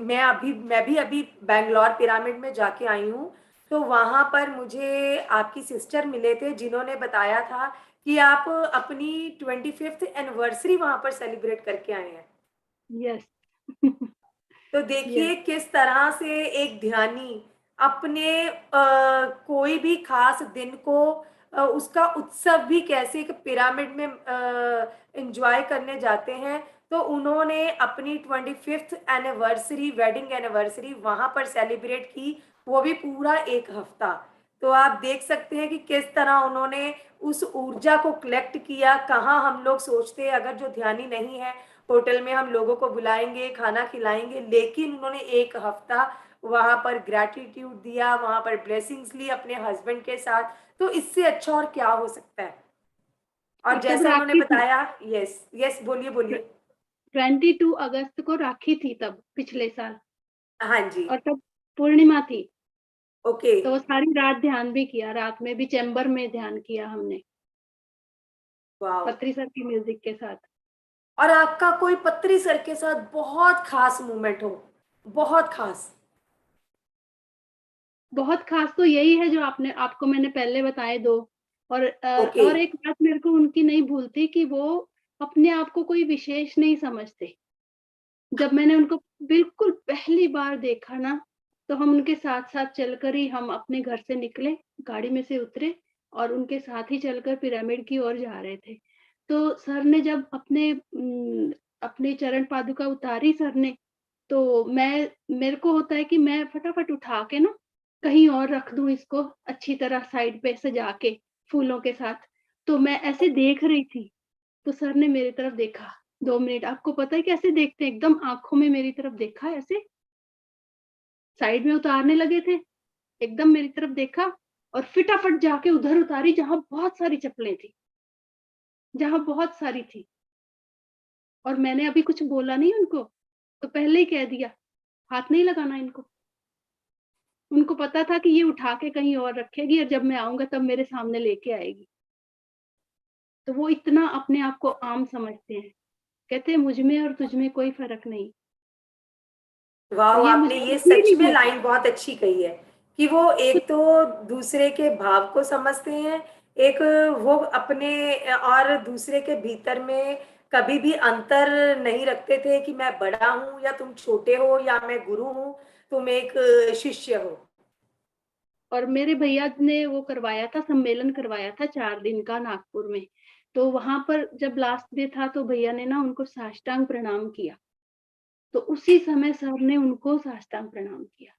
मैं भी अभी बैंगलोर पिरामिड में जाके आई हूँ। तो वहां पर मुझे आपकी सिस्टर मिले थे जिन्होंने बताया था कि आप अपनी 25th एनिवर्सरी वहां पर सेलिब्रेट करके आए हैं। यस। तो यस। देखिए किस तरह से एक ध्यानी अपने कोई भी खास दिन को, उसका उत्सव भी कैसे एक पिरामिड में एंजॉय करने जाते हैं। तो उन्होंने अपनी 25th एनिवर्सरी, वेडिंग एनिवर्सरी वहां पर सेलिब्रेट की, वो भी पूरा एक हफ्ता। तो आप देख सकते हैं कि किस तरह उन्होंने उस ऊर्जा को कलेक्ट किया। कहाँ हम लोग सोचते हैं अगर जो ध्यानी नहीं है, होटल में हम लोगों को बुलाएंगे, खाना खिलाएंगे, लेकिन उन्होंने एक हफ्ता वहां पर ग्रैटिट्यूड दिया, वहां पर ब्लेसिंग्स ली अपने हस्बैंड के साथ। तो इससे अच्छा और क्या हो सकता है? और और तब जैसा उन्होंने राखी थी, बताया। यस यस, बोलिए बोलिए। 22 अगस्त को राखी थी तब पिछले साल, हाँ जी। और तब पूर्णिमा थी। ओके। तो वो सारी रात ध्यान भी किया, रात में भी चैम्बर में ध्यान किया हमने, वाह। पत्री सर की म्यूजिक के साथ। और आपका कोई पत्री सर के साथ बहुत खास मोमेंट हो, बहुत खास? बहुत खास तो यही है जो आपको मैंने पहले बताए 2। ओके। और एक बात मेरे को उनकी नहीं भूलती कि वो अपने आप को कोई विशेष नहीं समझते। जब मैंने उनको बिल्कुल पहली बार देखा ना, तो हम उनके साथ-साथ चलकर ही हम अपने घर से निकले, गाड़ी में से उतरे और उनके साथ ही चलकर पिरामिड की ओर जा रहे थे। तो सर ने जब अपने चरण पादुका उतारी सर ने, तो मेरे को होता है कि मैं फटाफट उठा के ना कहीं और रख दूँ इसको अच्छी तरह साइड पे सजा के, फूलों के साथ। तो मैं ऐसे देख रही थी, तो सर ने मेरी तरफ देखा 2 मिनट, आपको पता है कैसे देखते हैं? एकदम आँखों में मेरी तरफ देखा ऐसे, साइड में उतारने लगे थे, एकदम मेरी तरफ देखा और फटाफट जाके उधर उतारी जहाँ बहुत सारी चप्पलें थी, जहाँ बहुत सारी थी। और मैंने अभी कुछ बोला नहीं उनको, तो पहले ही कह दिया, हाथ नहीं लगाना इनको। उनको पता था कि ये उठा के कहीं और रखेगी और जब मैं आऊँगा तब मेरे सामने लेके आएगी। तो वो इतना अपने आप को आम समझते हैं। कहते हैं मुझ में और तुझ में कोई फ़र्क नहीं। तो वाह, ये आपने मुझे ये कभी सच नहीं में भूलते। लाइन बहुत अच्छी कही है कि वो एक तो दूसरे के भाव को समझते हैं, एक वो अपने और दूसरे के भीतर में कभी भी अंतर नहीं रखते थे कि मैं बड़ा हूं या तुम छोटे हो, या मैं गुरु हूं, तुम एक शिष्य हो। और मेरे भैया ने वो करवाया था, सम्मेलन करवाया था 4 दिन का नागपुर में। तो वहाँ पर जब लास्ट डे था तो भैया ने ना उनको साष्टांग प्रणाम किया। तो उसी समय सर ने उनको साष्टांग प्रणाम किया।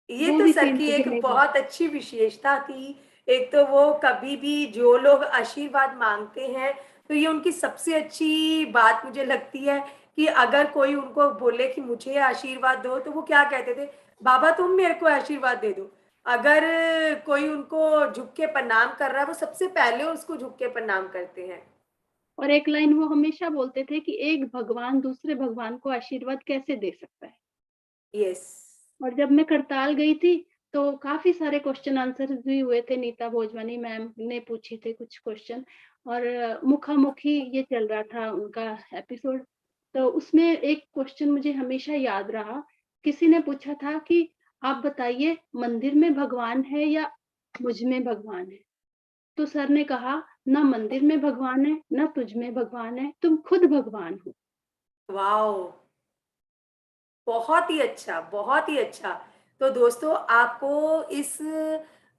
ये वो तो भी सर सीन की मुझे एक नहीं भूलता। बहुत अच्छी विशेषता थी। एक तो वो कभी भी जो लोग आशीर्वाद मांगते हैं, तो ये उनकी सबसे अच्छी बात मुझे लगती है कि अगर कोई उनको बोले कि मुझे आशीर्वाद दो, तो वो क्या कहते थे? बाबा तुम मेरे को आशीर्वाद दे दो। अगर कोई उनको झुक के प्रणाम कर रहा है, वो सबसे पहले उसको झुक के प्रणाम करते हैं। और एक लाइन वो हमेशा बोलते थे कि एक भगवान दूसरे भगवान को आशीर्वाद कैसे दे सकता है? यस। और जब मैं करताल गई थी तो काफ़ी सारे क्वेश्चन आंसर भी हुए थे, नीता भोजवानी मैम ने पूछे थे कुछ क्वेश्चन और मुखामुखी ये चल रहा था उनका एपिसोड। तो उसमें एक क्वेश्चन मुझे हमेशा याद रहा, किसी ने पूछा था कि आप बताइए मंदिर में भगवान है या मुझ में भगवान है? तो सर ने कहा, ना मंदिर में भगवान है, ना तुझ में भगवान है, तुम खुद भगवान हो। वाओ, बहुत ही अच्छा, बहुत ही अच्छा। तो दोस्तों, आपको इस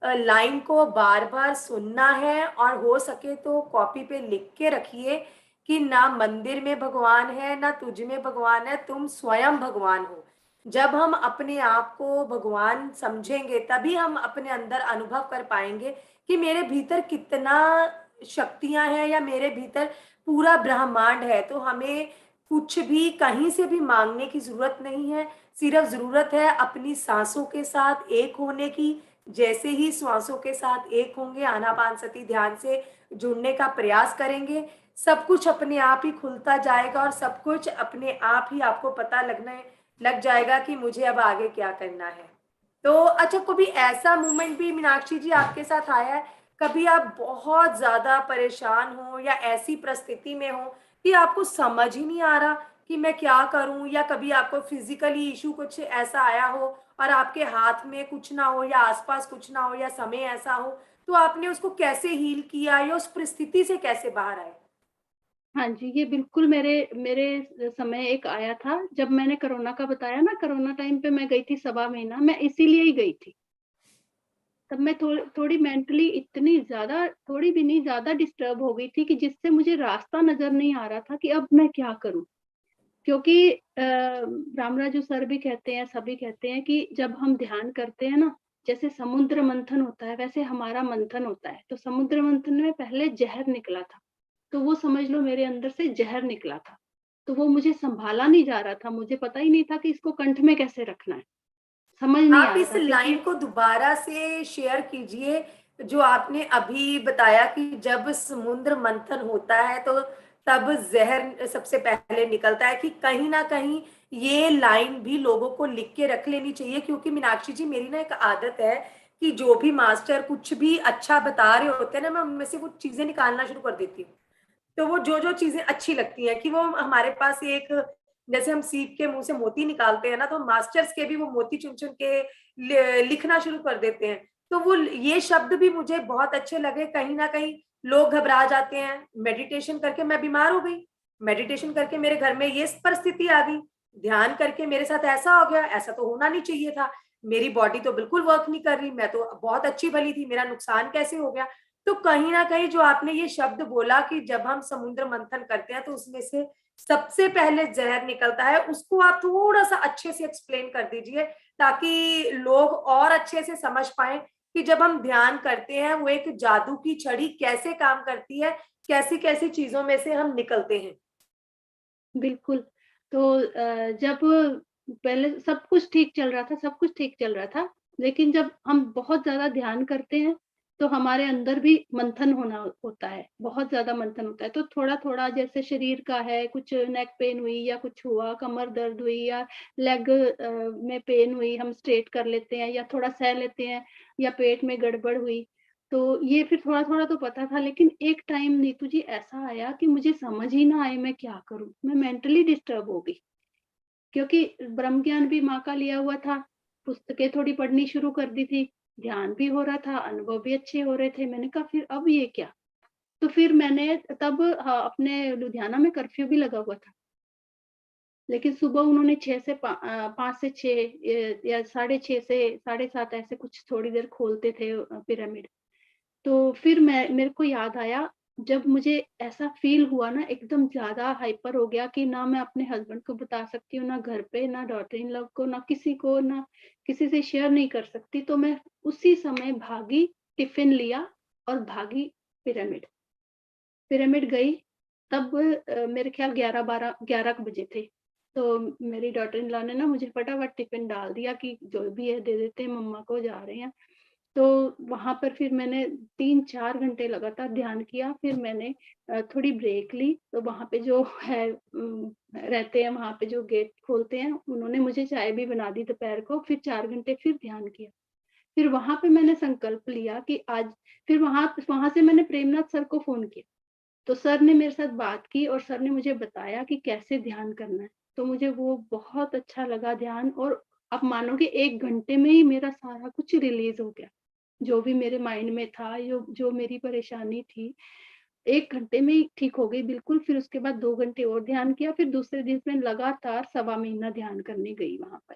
लाइन को बार-बार सुनना है और हो सके तो कॉपी पे लिख के रखिए कि ना मंदिर में भगवान है, ना तुझ में भगवान है, तुम स्वयं भगवान हो। जब हम अपने आप को भगवान समझेंगे, तभी हम अपने अंदर अनुभव कर पाएँगे कि मेरे भीतर कितना शक्तियाँ हैं या मेरे भीतर पूरा ब्रह्मांड है। तो हमें कुछ भी कहीं से भी माँगने की ज़रूरत नहीं है, सिर्फ़ ज़रूरत है अपनी साँसों के साथ एक होने की। जैसे ही श्वासों के साथ एक होंगे, आनापानसति ध्यान से जुड़ने का प्रयास करेंगे, सब कुछ अपने आप ही खुलता जाएगा और सब कुछ अपने आप ही आपको पता लगने लग जाएगा कि मुझे अब आगे क्या करना है। तो अच्छा, कभी ऐसा मोमेंट भी मीनाक्षी जी आपके साथ आया है, कभी आप बहुत ज़्यादा परेशान हो या ऐसी परिस्थिति में हो कि आपको समझ ही नहीं आ रहा कि मैं क्या करूं, या कभी आपको फिजिकली इशू कुछ ऐसा आया हो और आपके हाथ में कुछ ना हो या आसपास कुछ ना हो या समय ऐसा हो, तो आपने उसको कैसे हील किया या उस परिस्थिति से कैसे बाहर आए? हाँ जी, ये बिल्कुल मेरे मेरे समय एक आया था, जब मैंने कोरोना का बताया ना, कोरोना टाइम पे मैं गई थी सवा महीना, मैं इसीलिए ही गई थी। तब मैं थोड़ी मेंटली इतनी ज़्यादा, थोड़ी भी नहीं ज़्यादा डिस्टर्ब हो गई थी कि जिससे मुझे रास्ता नज़र नहीं आ रहा था कि अब मैं क्या करूँ? क्योंकि रामराजू सर भी कहते हैं, सभी कहते हैं कि जब हम ध्यान करते हैं ना, जैसे समुद्र मंथन होता है, वैसे हमारा मंथन होता है। तो समुद्र मंथन में पहले ज़हर निकला था, तो वो समझ लो मेरे अंदर से ज़हर निकला था। तो वो मुझे सँभाला नहीं जा रहा था, मुझे पता ही नहीं था कि इसको कंठ में कैसे रखना है, समझ नहीं आप आ रहा इस था लाइन क्योंकि को दोबारा से शेयर कीजिए, जो आपने अभी बताया कि जब समुद्र मंथन होता है तो तब ज़हर सबसे पहले निकलता है, कि कहीं न कहीं ये लाइन भी लोगों को लिख के रख लेनी चाहिए, क्योंकि मीनाक्षी जी, मेरी ना एक आदत है कि जो भी मास्टर कुछ भी अच्छा बता रहे होते हैं ना, मैं उनमें से वो चीज़ें निकालना शुरू कर देती हूँ। तो वो जो-जो चीज़ें अच्छी लगती हैं कि वो हमारे पास एक, जैसे हम सीप के मुँह से मोती निकालते हैं ना, तो मास्टर्स के भी वो मोती चुन-चुन के लिखना शुरू कर देते हैं। तो वो ये शब्द भी मुझे बहुत अच्छे लगे। कहीं न कहीं लोग घबरा जाते हैं, मेडिटेशन करके मैं बीमार हो गई, मेडिटेशन करके मेरे घर में ये परिस्थिति आ गई, ध्यान करके मेरे साथ ऐसा हो गया, ऐसा तो होना नहीं चाहिए था। मेरी बॉडी तो बिल्कुल वर्क नहीं कर रही, मैं तो बहुत अच्छी-भली थी, मेरा नुकसान कैसे हो गया? तो कहीं न कहीं जो आपने ये शब्द बोला कि जब हम समुद्र मंथन करते हैं तो उसमें से सबसे पहले ज़हर निकलता है, उसको आप थोड़ा-सा अच्छे से एक्सप्लेन कर दीजिए, ताकि लोग और अच्छे से समझ पाएँ कि जब हम ध्यान करते हैं, वो एक जादू की छड़ी कैसे काम करती है, कैसी-कैसी चीज़ों में से हम निकलते हैं। बिल्कुल। तो जब पहले सब कुछ ठीक चल रहा था, सब कुछ ठीक चल रहा था, लेकिन जब हम बहुत ज़्यादा ध्यान करते हैं, तो हमारे अंदर भी मंथन होना होता है, बहुत ज़्यादा मंथन होता है। तो थोड़ा-थोड़ा जैसे शरीर का है, कुछ नेक पेन हुई या कुछ हुआ, कमर दर्द हुई या लेग में पेन हुई, हम स्ट्रेट कर लेते हैं या थोड़ा सह लेते हैं या पेट में गड़बड़ हुई, तो ये फिर थोड़ा-थोड़ा तो पता था, लेकिन एक टाइम नीतू जी ऐसा आया कि मुझे समझ ही ना आए मैं क्या करूँ? मैं मेंटली डिस्टर्ब हो गई, क्योंकि ब्रह्म ज्ञान भी माँ का लिया हुआ था, पुस्तकें थोड़ी पढ़नी शुरू कर दी थी, ध्यान भी हो रहा था, अनुभव भी अच्छे हो रहे थे। मैंने कहा फिर अब ये क्या? तो फिर मैंने तब अपने लुधियाना में कर्फ्यू भी लगा हुआ था, लेकिन सुबह उन्होंने 5 से 6 या साढ़े 6 से साढ़े 7 ऐसे कुछ थोड़ी देर खोलते थे पिरामिड। तो फिर मेरे को याद आया, जब मुझे ऐसा फ़ील हुआ ना, एकदम ज़्यादा हाइपर हो गया कि ना मैं अपने हस्बैंड को बता सकती हूँ, ना घर पे, ना डॉटर इन लॉ को, ना किसी को, ना किसी से शेयर नहीं कर सकती। तो मैं उसी समय भागी, टिफ़िन लिया और भागी पिरामिड। पिरामिड गई, तब मेरे ख़्याल 11 बजे थे। तो मेरी डॉटर इन लॉ ने ना मुझे फटाफट टिफ़िन डाल दिया कि जो भी है दे देते हैं, मम्मा को जा रहे हैं। तो वहाँ पर फिर मैंने 3-4 घंटे लगातार ध्यान किया, फिर मैंने थोड़ी ब्रेक ली, तो वहाँ पे जो है रहते हैं वहाँ पे जो गेट खोलते हैं, उन्होंने मुझे चाय भी बना दी दोपहर को, फिर 4 घंटे फिर ध्यान किया। फिर वहाँ पे मैंने संकल्प लिया कि आज, फिर वहाँ वहाँ से मैंने प्रेमनाथ सर को फ़ोन किया। तो सर ने मेरे साथ बात की और सर ने मुझे बताया कि कैसे ध्यान करना है। तो मुझे वो बहुत अच्छा लगा ध्यान, और आप मानोगे 1 घंटे में ही मेरा सारा कुछ रिलीज़ हो गया। जो भी मेरे माइंड में था, जो मेरी परेशानी थी, 1 घंटे में ही ठीक हो गई बिल्कुल। फिर उसके बाद 2 घंटे और ध्यान किया, फिर दूसरे दिन मैं लगातार सवा महीना ध्यान करने गई वहाँ पर।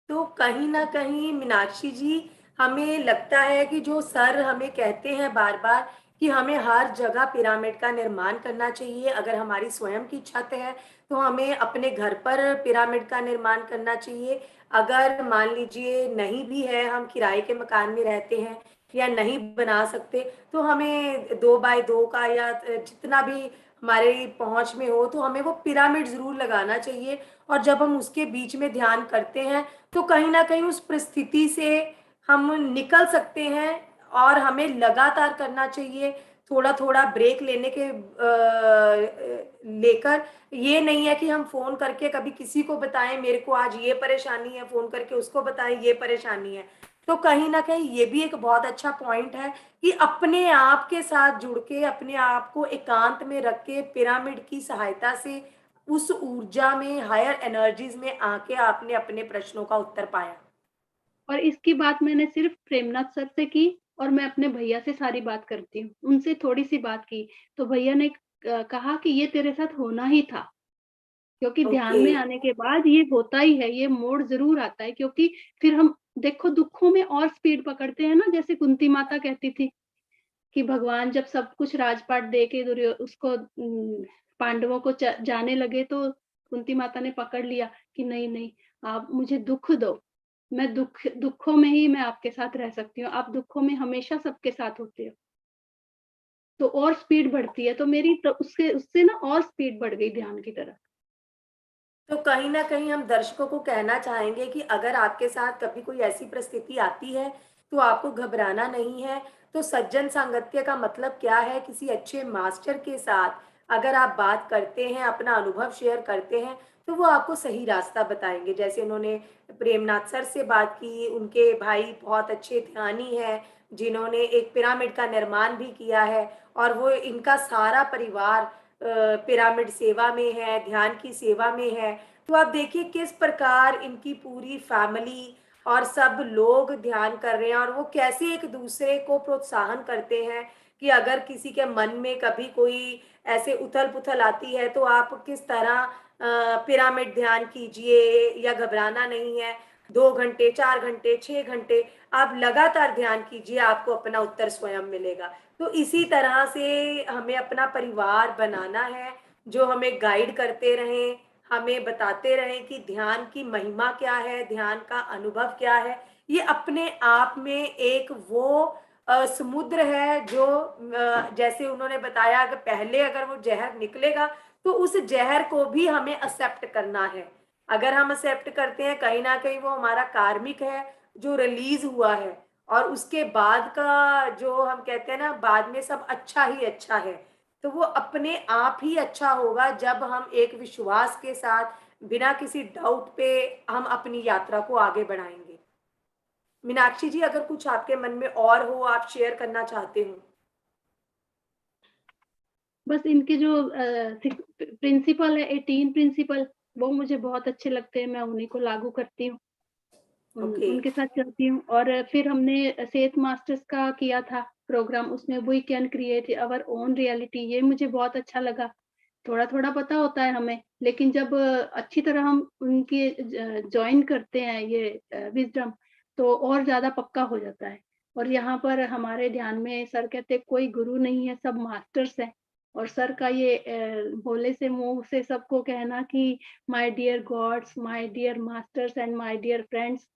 तो कहीं न कहीं मीनाक्षी जी, हमें लगता है कि जो सर हमें कहते हैं बार-बार कि हमें हर जगह पिरामिड का निर्माण करना चाहिए। अगर हमारी स्वयं की छत है, तो हमें अपने घर पर पिरामिड का निर्माण करना चाहिए। अगर मान लीजिए नहीं भी है, हम किराए के मकान में रहते हैं या नहीं बना सकते, तो हमें 2 बाय 2 का या जितना भी हमारी पहुँच में हो, तो हमें वो पिरामिड ज़रूर लगाना चाहिए। और जब हम उसके बीच में ध्यान करते हैं, तो कहीं न कहीं उस परिस्थिति से हम निकल सकते हैं और हमें लगातार करना चाहिए, थोड़ा-थोड़ा ब्रेक लेने के लेकर। ये नहीं है कि हम फ़ोन करके कभी किसी को बताएँ मेरे को आज ये परेशानी है, फ़ोन करके उसको बताएँ ये परेशानी है। तो कहीं न कहीं ये भी एक बहुत अच्छा पॉइंट है कि अपने आप के साथ जुड़ के, अपने आप को एकांत में रख के पिरामिड की सहायता से उस ऊर्जा में, हायर एनर्जीज़ में आके आपने अपने प्रश्नों का उत्तर पाया। और इसकी बात मैंने सिर्फ़ प्रेमनाथ सर से की, और मैं अपने भैया से सारी बात करती हूँ। उनसे थोड़ी-सी बात की, तो भैया ने कहा कि ये तेरे साथ होना ही था, क्योंकि ध्यान ओके। में आने के बाद ये होता ही है, ये मोड़ ज़रूर आता है, क्योंकि फिर हम देखो दुःखों में और स्पीड पकड़ते हैं ना, जैसे कुंती माता कहती थी कि भगवान जब सब कुछ राजपाट दे के उसको पांडवों को जाने लगे, तो कुंती माता ने पकड़ लिया कि नहीं-नहीं, आप मुझे दुःख दो। मैं दुःखों में ही मैं आपके साथ रह सकती हूँ। आप दुःखों में हमेशा सबके साथ होते हो। तो और स्पीड बढ़ती है, तो मेरी तो उससे उससे ना और स्पीड बढ़ गई ध्यान की तरफ। तो कहीं न कहीं हम दर्शकों को कहना चाहेंगे कि अगर आपके साथ कभी कोई ऐसी परिस्थिति आती है, तो आपको घबराना नहीं है। तो सज्जन सांगत्य का मतलब क्या है? किसी अच्छे मास्टर के साथ अगर आप बात करते हैं, अपना अनुभव शेयर करते हैं, तो वो आपको सही रास्ता बताएँगे। जैसे उन्होंने प्रेमनाथ सर से बात की, उनके भाई बहुत अच्छे ध्यानी हैं, जिन्होंने एक पिरामिड का निर्माण भी किया है और वो इनका सारा परिवार पिरामिड सेवा में है, ध्यान की सेवा में है। तो आप देखिए किस प्रकार इनकी पूरी फैमिली और सब लोग ध्यान कर रहे हैं और वो कैसे एक-दूसरे को प्रोत्साहन करते हैं कि अगर किसी के मन में कभी कोई ऐसे उथल-पुथल आती है, तो आप किस तरह पिरामिड ध्यान कीजिए या घबराना नहीं है। 2 घंटे, 4 घंटे, 6 घंटे आप लगातार ध्यान कीजिए, आपको अपना उत्तर स्वयं मिलेगा। तो इसी तरह से हमें अपना परिवार बनाना है, जो हमें गाइड करते रहें, हमें बताते रहें कि ध्यान की महिमा क्या है, ध्यान का अनुभव क्या है। ये अपने आप में एक वो समुद्र है जो जैसे उन्होंने बताया कि पहले अगर वो ज़हर निकलेगा, तो उस ज़हर को भी हमें एक्सेप्ट करना है। अगर हम एक्सेप्ट करते हैं, कहीं न कहीं वो हमारा कार्मिक है, जो रिलीज़ हुआ है। और उसके बाद का जो हम कहते हैं ना बाद में सब अच्छा ही अच्छा है। तो वो अपने आप ही अच्छा होगा जब हम एक विश्वास के साथ बिना किसी डाउट पे हम अपनी यात्रा को आगे बढ़ाएँगे। मीनाक्षी जी, अगर कुछ आपके मन में और हो आप शेयर करना चाहते हो? बस इनके जो प्रिंसिपल है, 18 प्रिंसिपल, वो मुझे बहुत अच्छे लगते हैं, मैं उन्हीं को लागू करती हूँ। ओके। उनके साथ चलती हूँ। और फिर हमने सेठ मास्टर्स का किया था प्रोग्राम, उसमें we can create our own reality, ये मुझे बहुत अच्छा लगा। थोड़ा-थोड़ा पता होता है हमें, लेकिन जब अच्छी तरह हम उनके जॉइन करते हैं ये विज़डम, तो और ज़्यादा पक्का हो जाता है। और यहाँ पर हमारे ध्यान में सर कहते हैं कोई गुरु नहीं है, सब मास्टर्स हैं। और सर का ये भोले से मुँह से सबको कहना कि my dear gods, my dear masters and my dear friends,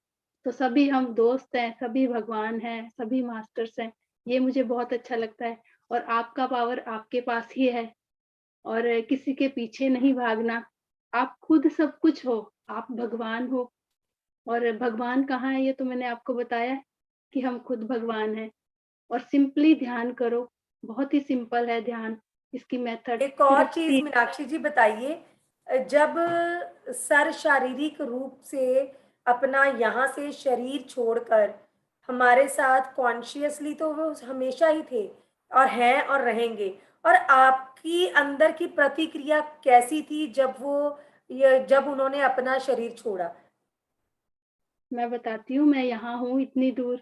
तो सभी हम दोस्त हैं, सभी भगवान हैं, सभी मास्टर्स हैं। ये मुझे बहुत अच्छा लगता है। और आपका पावर आपके पास ही है, और किसी के पीछे नहीं भागना। आप खुद सब कुछ हो, आप भगवान हो। और भगवान कहाँ है ये तो मैंने आपको बताया है कि हम खुद भगवान हैं। और सिंपली ध्यान करो, बहुत ही सिंपल है ध्यान। इसकी मेथड। एक और चीज मीनाक्षी जी बताइए, जब सर शारीरिक रूप से अपना यहाँ से शरीर छोड़कर हमारे साथ कॉन्शियसली तो वो हमेशा ही थे और हैं और रहेंगे, और आपकी अंदर की प्रतिक्रिया कैसी थी जब जब उन्होंने अपना शरीर छोड़ा? मैं बताती हूँ, मैं यहाँ हूँ इतनी दूर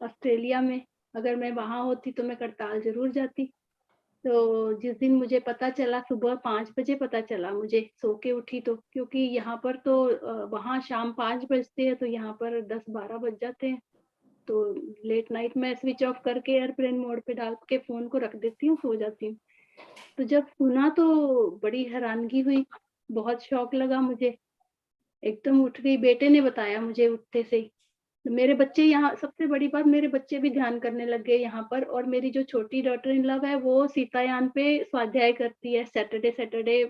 ऑस्ट्रेलिया में, अगर मैं वहाँ होती तो मैं करताल ज़रूर जाती। तो जिस दिन मुझे पता चला, सुबह 5 बजे पता चला मुझे, सो के उठी तो, क्योंकि यहाँ पर तो वहाँ शाम 5 बजते हैं, तो यहाँ पर 10-12 बज जाते हैं। तो लेट नाइट मैं स्विच ऑफ करके एयरप्लेन मोड पे डाल के फ़ोन को रख देती हूँ, सो जाती हूँ। तो जब सुना तो बड़ी हैरानगी हुई, बहुत शॉक लगा मुझे। एकदम उठ गई, बेटे ने बताया मुझे उठते से ही। मेरे बच्चे यहाँ, सबसे बड़ी बात, मेरे बच्चे भी ध्यान करने लग गए यहाँ पर, और मेरी जो छोटी डॉटर इन लॉ है वो सीतायान पे स्वाध्याय करती है सैटरडे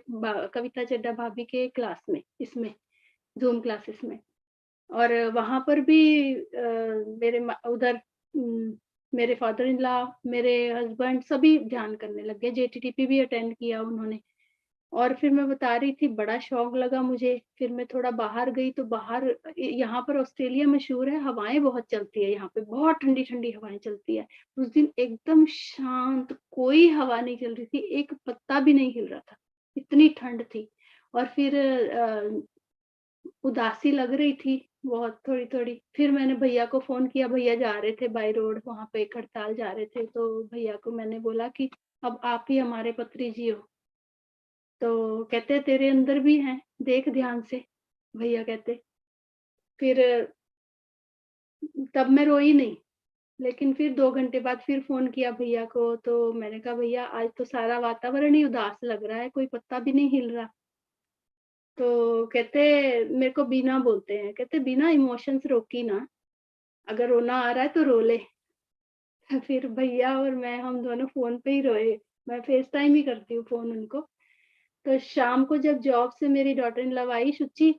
कविता चड्ढा भाभी के क्लास में, इसमें ज़ूम क्लासेस में। और वहाँ पर भी मेरे उधर मेरे फादर इन लॉ, मेरे हस्बैंड सभी ध्यान करने लग गए, जेटीटीपी भी अटेंड किया उन्होंने। और फिर मैं बता रही थी, बड़ा शौक लगा मुझे, फिर मैं थोड़ा बाहर गई तो बाहर यहाँ पर ऑस्ट्रेलिया मशहूर है, हवाएँ बहुत चलती है यहाँ पे, बहुत ठंडी-ठंडी हवाएँ चलती है। उस दिन एकदम शांत, कोई हवा नहीं चल रही थी, एक पत्ता भी नहीं हिल रहा था, इतनी ठंड थी। और फिर उदासी लग रही थी बहुत थोड़ी-थोड़ी। फिर मैंने भैया को फ़ोन किया, भैया जा रहे थे बाय रोड, वहाँ पे करताल जा रहे थे, तो भैया को मैंने बोला कि अब आप ही हमारे पत्री जी हो। तो कहते तेरे अंदर भी हैं, देख ध्यान से, भैया कहते। फिर तब मैं रोई नहीं, लेकिन फिर 2 घंटे बाद फिर फ़ोन किया भैया को, तो मैंने कहा भैया आज तो सारा वातावरण ही उदास लग रहा है, कोई पत्ता भी नहीं हिल रहा। तो कहते, मेरे को बीना बोलते हैं, कहते बीना इमोशंस रोकी ना, अगर रोना आ रहा है तो रो ले। फिर भैया और मैं हम दोनों फ़ोन पे ही रोए, मैं फेस टाइम ही करती हूँ फ़ोन उनको। तो शाम को जब जॉब से मेरी डॉटर इन लॉ आई शुचि,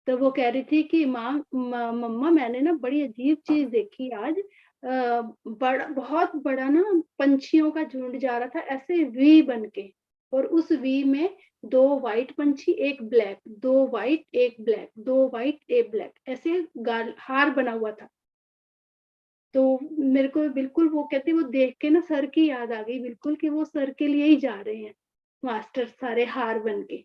तो वो कह रही थी कि माँ मम्मा मैंने ना बड़ी अजीब चीज़ देखी आज। बड़ा बहुत बड़ा ना पंछियों का झुंड जा रहा था ऐसे वी बन के, और उस वी में 2 व्हाइट पंछी, 1 black, 2 white, 1 black, 2 white, 1 black, ऐसे हार बना हुआ था। तो मेरे को बिल्कुल वो कहती, वो देख के ना सर की याद आ गई बिल्कुल, कि वो सर के लिए ही जा रहे हैं, मास्टर सारे हार बन के।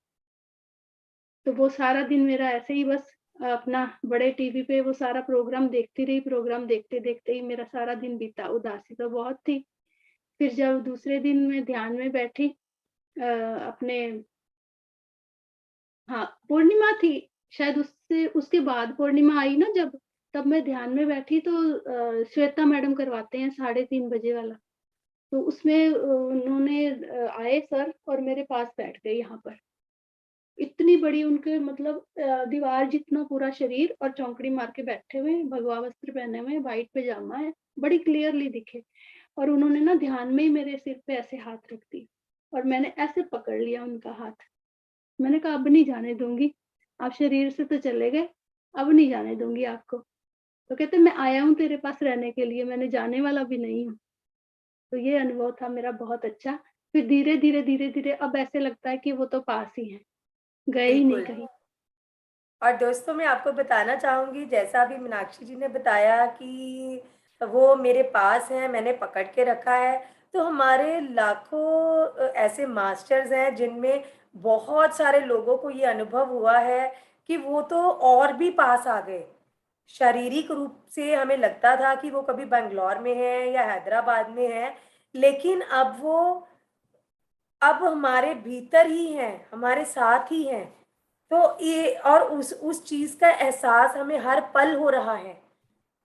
तो वो सारा दिन मेरा ऐसे ही बस अपना बड़े टीवी पे वो सारा प्रोग्राम देखती रही, प्रोग्राम देखते-देखते ही मेरा सारा दिन बीता। उदासी तो बहुत थी। फिर जब दूसरे दिन मैं ध्यान में बैठी, अपने, हाँ, पूर्णिमा थी, शायद उससे उसके बाद पूर्णिमा आई ना जब, तब मैं ध्यान में बैठी तो श्वेता मैडम करवाते हैं 3:30 बजे वाला। तो उसमें उन्होंने आए सर और मेरे पास बैठ गए यहाँ पर। इतनी बड़ी उनके मतलब दीवार जितना पूरा शरीर, और चौकड़ी मार के बैठे हुए हैं, भगवा वस्त्र पहने हुए हैं, व्हाइट पैजामा है, बड़ी क्लियरली दिखे। और उन्होंने ना ध्यान में ही मेरे सिर पे ऐसे हाथ रख दी, और मैंने ऐसे पकड़ लिया उनका हाथ। मैंने कहा अब नहीं जाने दूँगी, आप शरीर से तो चले गए, अब नहीं जाने दूँगी आपको। तो कहते मैं आया हूँ तेरे पास रहने के लिए, मैंने जाने वाला भी नहीं हूँ। तो ये अनुभव था मेरा बहुत अच्छा। फिर धीरे-धीरे, धीरे-धीरे अब ऐसे लगता है कि वो तो पास ही हैं, गए ही नहीं बिल्कुल। कहीं। और दोस्तों, मैं आपको बताना चाहूँगी, जैसा अभी मीनाक्षी जी ने बताया कि वो मेरे पास हैं, मैंने पकड़ के रखा है, तो हमारे लाखों ऐसे मास्टर्स हैं जिनमें बहुत सारे लोगों को ये अनुभव हुआ है कि वो तो और भी पास आ गए। शारीरिक रूप से हमें लगता था कि वो कभी बेंगलोर में हैं या हैदराबाद में हैं, लेकिन अब हमारे भीतर ही हैं, हमारे साथ ही हैं। तो ये और उस चीज का एहसास हमें हर पल हो रहा है।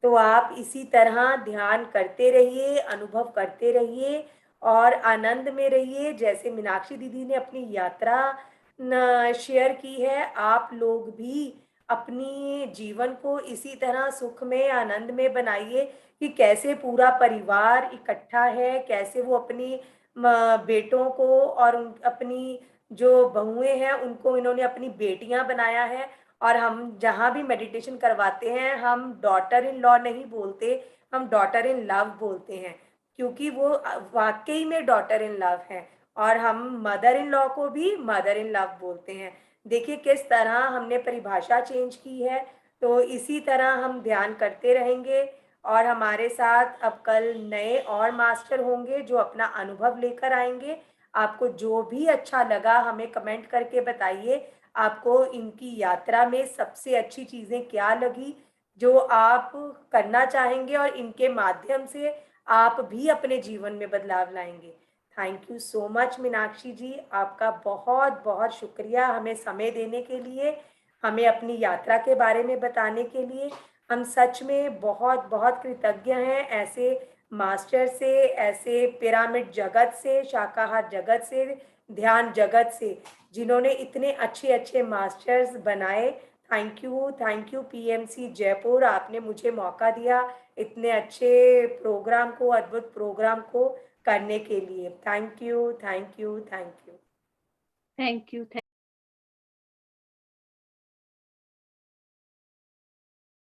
तो आप इसी तरह ध्यान करते रहिए, अनुभव करते रहिए और आनंद में रहिए। जैसे मीनाक्षी दीदी ने अपनी यात्रा शेयर की है, आप लोग भी अपनी जीवन को इसी तरह सुख में, आनंद में बनाइए कि कैसे पूरा परिवार इकट्ठा है, कैसे वो अपनी बेटों को और अपनी जो बहुएं हैं उनको इन्होंने अपनी बेटियां बनाया है। और हम जहाँ भी मेडिटेशन करवाते हैं, हम डॉटर इन लॉ नहीं बोलते, हम डॉटर इन लव बोलते हैं, क्योंकि वो वाकई में डॉटर इन लव हैं। और हम मदर इन लॉ को भी मदर इन लव बोलते हैं। देखिए किस तरह हमने परिभाषा चेंज की है। तो इसी तरह हम ध्यान करते रहेंगे और हमारे साथ अब कल नए और मास्टर होंगे जो अपना अनुभव लेकर आएंगे। आपको जो भी अच्छा लगा हमें कमेंट करके बताइए। आपको इनकी यात्रा में सबसे अच्छी चीज़ें क्या लगी जो आप करना चाहेंगे और इनके माध्यम से आप भी अपने जीवन में बदलाव लाएंगे। Thank you so much Meenakshi ji, आपका बहुत बहुत शुक्रिया हमें समय देने के लिए, हमें अपनी यात्रा के बारे में बताने के लिए। हम सच में बहुत बहुत कृतज्ञ हैं ऐसे मास्टर से, ऐसे पिरामिड जगत से, शाकाहार जगत से, ध्यान जगत से, जिन्होंने इतने अच्छे अच्छे मास्टर्स बनाए। थैंक यू पीएमसी जयपुर, आपने मुझे मौका दिया इतने अच्छे प्रोग्राम को, अद्भुत प्रोग्राम को करने के लिए। Thank you, thank you, thank you. Thank you.